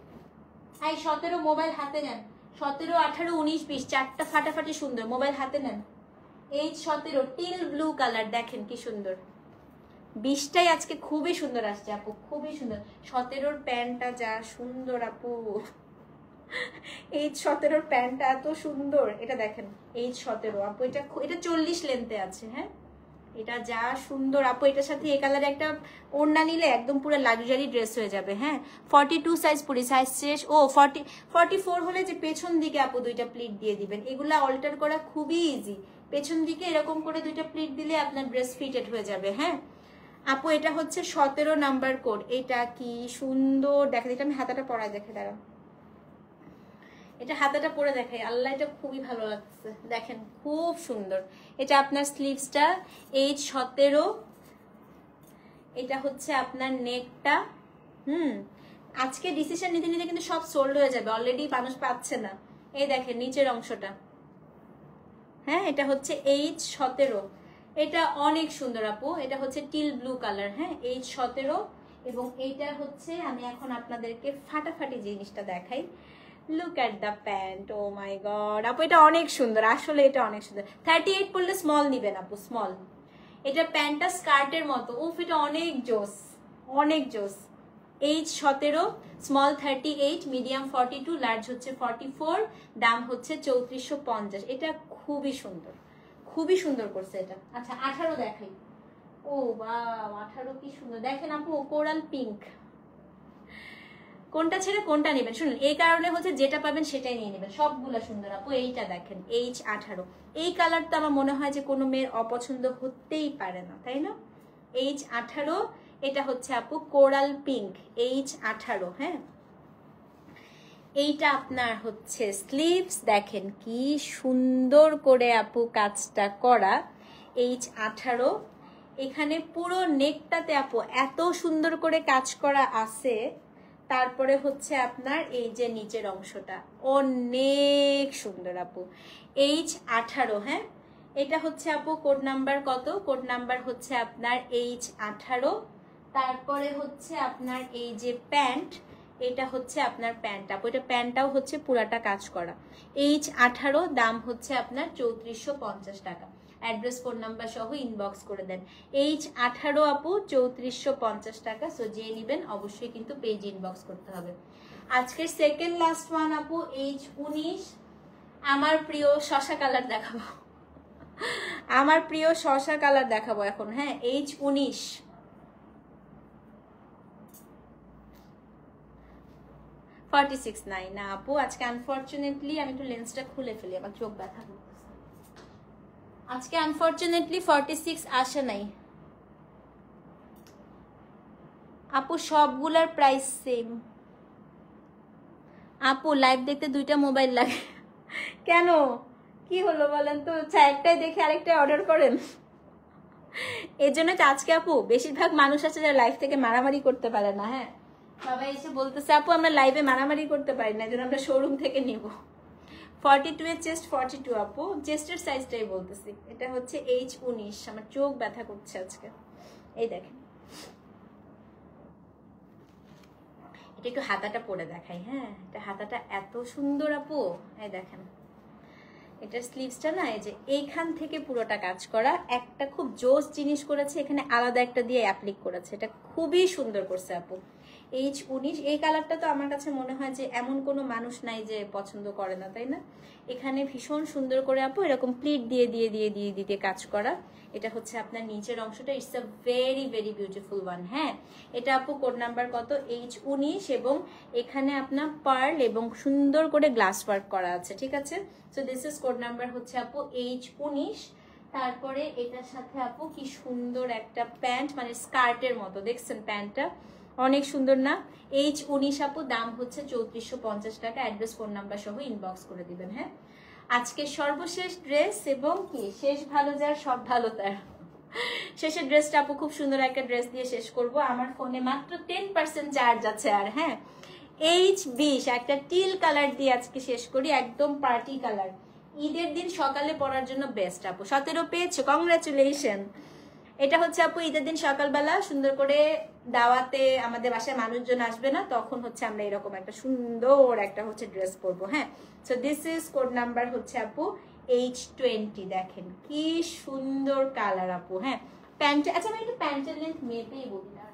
17 মোবাইল হাতে নেন, 17, 18, 19, 20 চারটা ফাটাফাটি সুন্দর। মোবাইল হাতে নেন। H17 টিল ব্লু কালার, দেখেন কি সুন্দর। 20টাই আজকে খুবই সুন্দর আসছে আপু, খুবই সুন্দর। 17 প্যান্টটা যা সুন্দর আপু, H17 প্যান্টটা এত সুন্দর। এটা দেখেন H17 আপু, এটা 40 লেন্থে আছে। হ্যাঁ, এটা যা সুন্দর আপু। এটার সাথে এই কালারে একটা ওড়না নিলে একদম পুরো লাক্সারি ড্রেস হয়ে যাবে। হ্যাঁ, 42 সাইজ, পুরি সাইজ শেষ। ও 44 হলে যে পেছন দিকে আপু দুইটা প্লিট দিয়ে দিবেন। এগুলা অল্টার করা খুবই ইজি। পেছন দিকে এরকম করে দুইটা প্লিট দিলে আপনার ড্রেস ফিটেড হয়ে যাবে। হ্যাঁ আপু, এটা হচ্ছে 17 নাম্বার কোড। এটা কি সুন্দর দেখেন। এটা আমি হাতাটা পরায় দেখে, দাঁড়াও, এটা হাতাটা পরে দেখাই। আল্লাহ, এটা খুবই ভালো লাগছে, দেখেন খুব সুন্দর। এটা আপনার স্লিভসটা H17, এটা হচ্ছে আপনার নেকটা। আজকে ডিসিশন নিতে নিতে কিন্তু সব সোল্ড হয়ে যাবে, অলরেডি মানুষ পাচ্ছে না। এই দেখেন নিচের অংশটা। হ্যাঁ, এটা হচ্ছে H17, এটা অনেক সুন্দর আপু। এটা হচ্ছে টিল ব্লু কালার। হ্যাঁ, H17, এবং এইটা হচ্ছে, আমি এখন আপনাদেরকে ফাটাফাটি জিনিসটা দেখাই। Look at the pant, oh my god আপু, এটা অনেক সুন্দর, আসলে এটা অনেক সুন্দর। 38 পড়লে স্মল নিবেন আপু, স্মল। এটা প্যান্টটা স্কার্টের মতো। উফ, এটা অনেক জোস, অনেক জোস। H17, স্মল 38, মিডিয়াম 42, লার্জ হচ্ছে 44, দাম হচ্ছে 3450। এটা খুবই সুন্দর, খুবই সুন্দর করছে এটা। আচ্ছা, 18 দেখাই। ও বাহ, 18 কি সুন্দর দেখেন আপু, কোরাল পিঙ্ক। কোনটা ছেড়ে কোনটা নেবেন শুনুন, এই কারণে হচ্ছে যেটা পাবেন সেটাই নিয়ে নেবেন, সবগুলা সুন্দর আপু। এইটা দেখেন H18, এই কালার তো আমার মনে হয় যে কোনো মেয়ের অপছন্দ হতেই পারে না, তাই না? H18, এটা হচ্ছে আপু কোরাল পিঙ্ক, H18। হ্যাঁ, এইটা আপনার হচ্ছে স্লিভস, দেখেন কি সুন্দর করে আপু কাজটা করা। H18, এখানে পুরো নেকটাতে আপু এত সুন্দর করে কাজ করা আছে। তারপরে হচ্ছে আপনার এই যে নিচের অংশটা অনেক সুন্দর আপু। H18। হ্যাঁ, এটা হচ্ছে আপু কোড নাম্বার কত? কোড নাম্বার হচ্ছে আপনার H18। তারপরে হচ্ছে আপনার এই যে প্যান্ট, এটা হচ্ছে আপনার প্যান্ট আপু। এটা প্যান্টটাও হচ্ছে পুরাটা কাজ করা। H18, দাম হচ্ছে আপনার 3450 টাকা। অ্যাড্রেস ফোন নাম্বার সহ ইনবক্স করে দেন। H18 আপু 3450 টাকা। সো যে নেবেন অবশ্যই কিন্তু পেজ ইনবক্স করতে হবে। আজকের সেকেন্ড লাস্ট ওয়ান আপু H19, আমার প্রিয় শসা কালার দেখাবো, আমার প্রিয় শসা কালার দেখাবো এখন। হ্যাঁ, H19 46 নাই না আপু, আজকে আনফরচুনেটলি আমি একটু লেন্সটা খুলে ফেলি, আমার চোখ ব্যথা করতেছে। আজকে আনফরচুনেটলি 46 আসে নাই আপু, সবগুলার প্রাইস সেম আপু। লাইভ দেখতে দুইটা মোবাইল লাগে কেন, কি হলো বলেন তো? একটাই দেখে আরেকটা অর্ডার করেন। এর জন্য তো আজকে আপু বেশিরভাগ মানুষ আছে যারা লাইভ থেকে মারামারি করতে পারে না। হ্যাঁ, সবাই এসে বলতেছে আপু আমরা লাইভে মারামারি করতে পারি না, এর জন্য আমরা শোরুম থেকে নিব। 42 এর চেস্ট 42 আপু, চেস্টের সাইজটাই বলতেছি। এটা হচ্ছে H19। আমার চোখ ব্যথা করছে আজকে। এই দেখেন, এটা একটু হাতাটা পরে দেখাই। হ্যাঁ, এটা হাতাটা এত সুন্দর আপু, এই দেখেন এটার স্লিভসটা না, এই যে এইখান থেকে পুরোটা কাজ করা। একটা খুব জোস জিনিস করেছে, এখানে আলাদা একটা দিয়ে অ্যাপ্লিক করেছে, এটা খুবই সুন্দর করছে আপু। H19 এই কালারটা তো আমার কাছে মনে হয় যে এমন কোনো মানুষ নাই যে পছন্দ করে না, তাই না? এখানে ভীষণ সুন্দর করে আপু এরকম প্লিট দিয়ে দিয়ে দিয়ে দিয়ে দিতে কাজ করা। এটা হচ্ছে আপনার নিচের অংশটা, it's a very very beautiful one. হ্যাঁ, এটা আপু কোড নাম্বার কত? H19, এবং এখানে আপনার পার্ল এবং সুন্দর করে গ্লাস ওয়ার্ক করা আছে, ঠিক আছে? So this is code number হচ্ছে আপু H19। তারপরে এটার সাথে আপু কি সুন্দর একটা প্যান্ট, মানে স্কার্টের মতো, দেখছেন প্যান্টটা অনেক সুন্দর না? H19 আপু, দাম হচ্ছে 3450 টাকা। অ্যাড্রেস ফোন নাম্বার সহ ইনবক্স করে দিবেন। হ্যাঁ, আজকে সর্বশেষ ড্রেস, এবং কি শেষ ভালো যার সব ভালো তার। শেষের ড্রেসটা আপু খুব সুন্দর একটা ড্রেস দিয়ে শেষ করব। আমার ফোনে মাত্র 10% চার্জ আছে। আর হ্যাঁ, H20 একটা টিল কালার দিয়ে আজকে শেষ করি, একদম পার্টি কালার, ঈদের দিন সকালে পরার জন্য বেস্ট আপু। 17 পেয়েছো, কংগ্রাচুলেশন। এটা হচ্ছে আপু ঈদের দিন সকালবেলা সুন্দর করে দাওয়াতে আমাদের বাসায় মানুষজন আসবে না, তখন হচ্ছে আমরা এরকম একটা সুন্দর একটা হচ্ছে ড্রেস পরবো। হ্যাঁ, so this is code number হচ্ছে আপু H20। দেখেন কি সুন্দর কালার আপু। হ্যাঁ, প্যান্ট, আচ্ছা আমি একটু প্যান্টের লেন্থ মেপেই বলি না,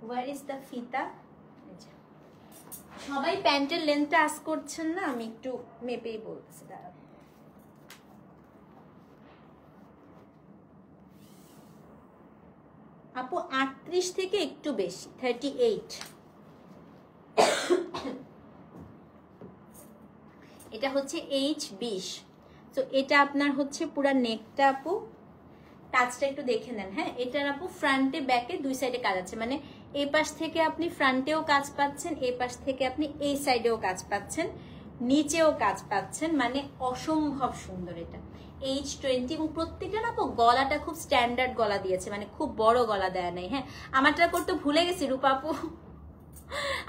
ওয়ার ইজ দ্য ফিতা। সবাই প্যান্টের লেন্থটা আস করছেন না, আমি একটু মেপেই বলতেছি, দাঁড়ান। আপু 38 থেকে একটু বেশি, 38। এটা হচ্ছে H20। তো এটা আপনার হচ্ছে পুরা নেকটা আপু, টাচটা একটু দেখে নেন। হ্যাঁ, এটার আপু ফ্রন্টে ব্যাকে দুই সাইডে কাজ আছে, মানে এই পাশ থেকে আপনি ফ্রন্টেও কাজ পাচ্ছেন, এই পাশ থেকে আপনি এই সাইডেও কাজ পাচ্ছেন, নিচেও কাজ পাচ্ছেন, মানে অসম্ভব সুন্দর এটা H20। এবং প্রত্যেকটা না আপু গলাটা খুব স্ট্যান্ডার্ড গলা দিয়েছে, মানে খুব বড় গলা দেয় নাই। হ্যাঁ, আমারটা করতে ভুলে গেছি রূপা আপু,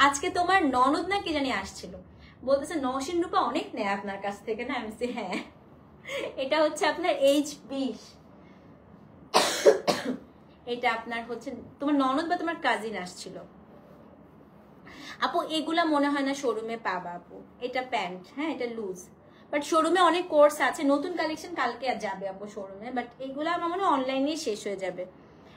আজকে তোমার ননদ না কি জানি আসছিল, বলতেছে নওশিন রূপা অনেক নেয় আপনার কাছ থেকে না। আমি বলছি হ্যাঁ, এটা হচ্ছে আপনার H20। এটা আপনার হচ্ছে তোমার ননদ বা তোমার কাজিন আসছিল আপু। এগুলা মনে হয় না শোরুমে পাবা আপু। এটা প্যান্ট, হ্যাঁ এটা লুজ, বাট শোরুমে অনেক কোর্স আছে, নতুন কালেকশন কালকে আর যাবে আপু শোরুমে, বাট এগুলা আমার মনে হয় অনলাইনে শেষ হয়ে যাবে।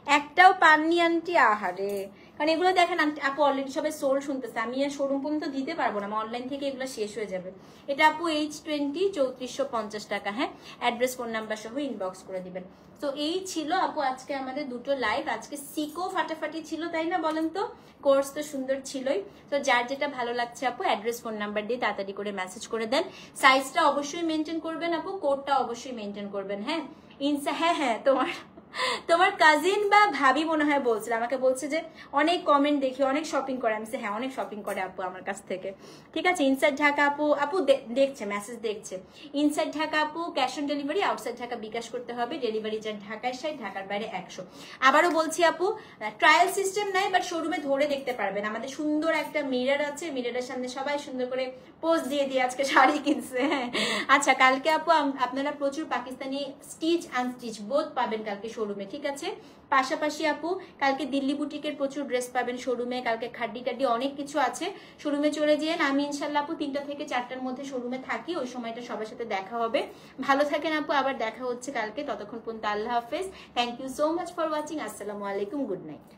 একটাও পাননি আন্টি, আহারে, কারণ এগুলো দেখেন আপু অলরেডি সবাই সোল শুনতেছে, আমি আর শোরুম পর্যন্ত দিতে পারবো না, আমার অনলাইন থেকে এগুলো শেষ হয়ে যাবে। এটা আপু H20, 3450 টাকা। হ্যাঁ, অ্যাড্রেস ফোন নাম্বার সহ ইনবক্স করে দিবেন। তো এই ছিল আপু আজকে আমাদের দুটো লাইভ। আজকে সিকো ফাটাফাটি ছিল, তাই না বলেন তো? কোর্স তো সুন্দর ছিলই। তো যার যেটা ভালো লাগছে আপু অ্যাড্রেস ফোন নাম্বার দিয়ে তাড়াতাড়ি করে মেসেজ করে দেন। সাইজটা অবশ্যই মেনটেন করবেন আপু, কোডটা অবশ্যই মেনটেন করবেন। হ্যাঁ, হ্যাঁ তোমার কাজিন বা ভাবি মনে হয় বলছিল, আমাকে বলছে যে অনেক কমেন্ট দেখি, অনেক শপিং করে। আমি হ্যাঁ, অনেক শপিং করে আপু আমার কাছ থেকে, ঠিক আছে। ইনসাইড ঢাকা আপু দেখছে, মেসেজ দেখছে। ইনসাইড ঢাকা আপু cash on delivery, outside Dhaka bKash করতে হবে। ডেলিভারি চার্জ ঢাকার সাইড, ঢাকার বাইরে 100। আবারও বলছি আপু, ট্রায়াল সিস্টেম নাই, বাট শোরুমে ধরে দেখতে পারবেন। আমাদের সুন্দর একটা মিরর আছে, মিররের সামনে সবাই সুন্দর করে পোজ দিয়ে দিয়ে আজকে শাড়ি কিনছে। হ্যাঁ, আচ্ছা কালকে আপু আপনারা প্রচুর পাকিস্তানি স্টিচ আনস্টিচ বোধ পাবেন কালকে শোরুমে, ঠিক আছে। পাশাপাশি আপু কালকে দিল্লি বুটিকের প্রচুর ড্রেস পাবেন শোরুমে, কালকে খাড্ডি টাড্ডি অনেক কিছু আছে। শোরুমে চলে যেন, আমি ইনশাল্লাহ আপু 3টা থেকে 4টার মধ্যে শোরুমে থাকি, ওই সময়টা সবার সাথে দেখা হবে। ভালো থাকেন আপু, আবার দেখা হচ্ছে কালকে, ততক্ষণ পর্যন্ত আল্লাহ হাফেজ। Thank you so much for watching. আসসালামু আলাইকুম, গুড নাইট।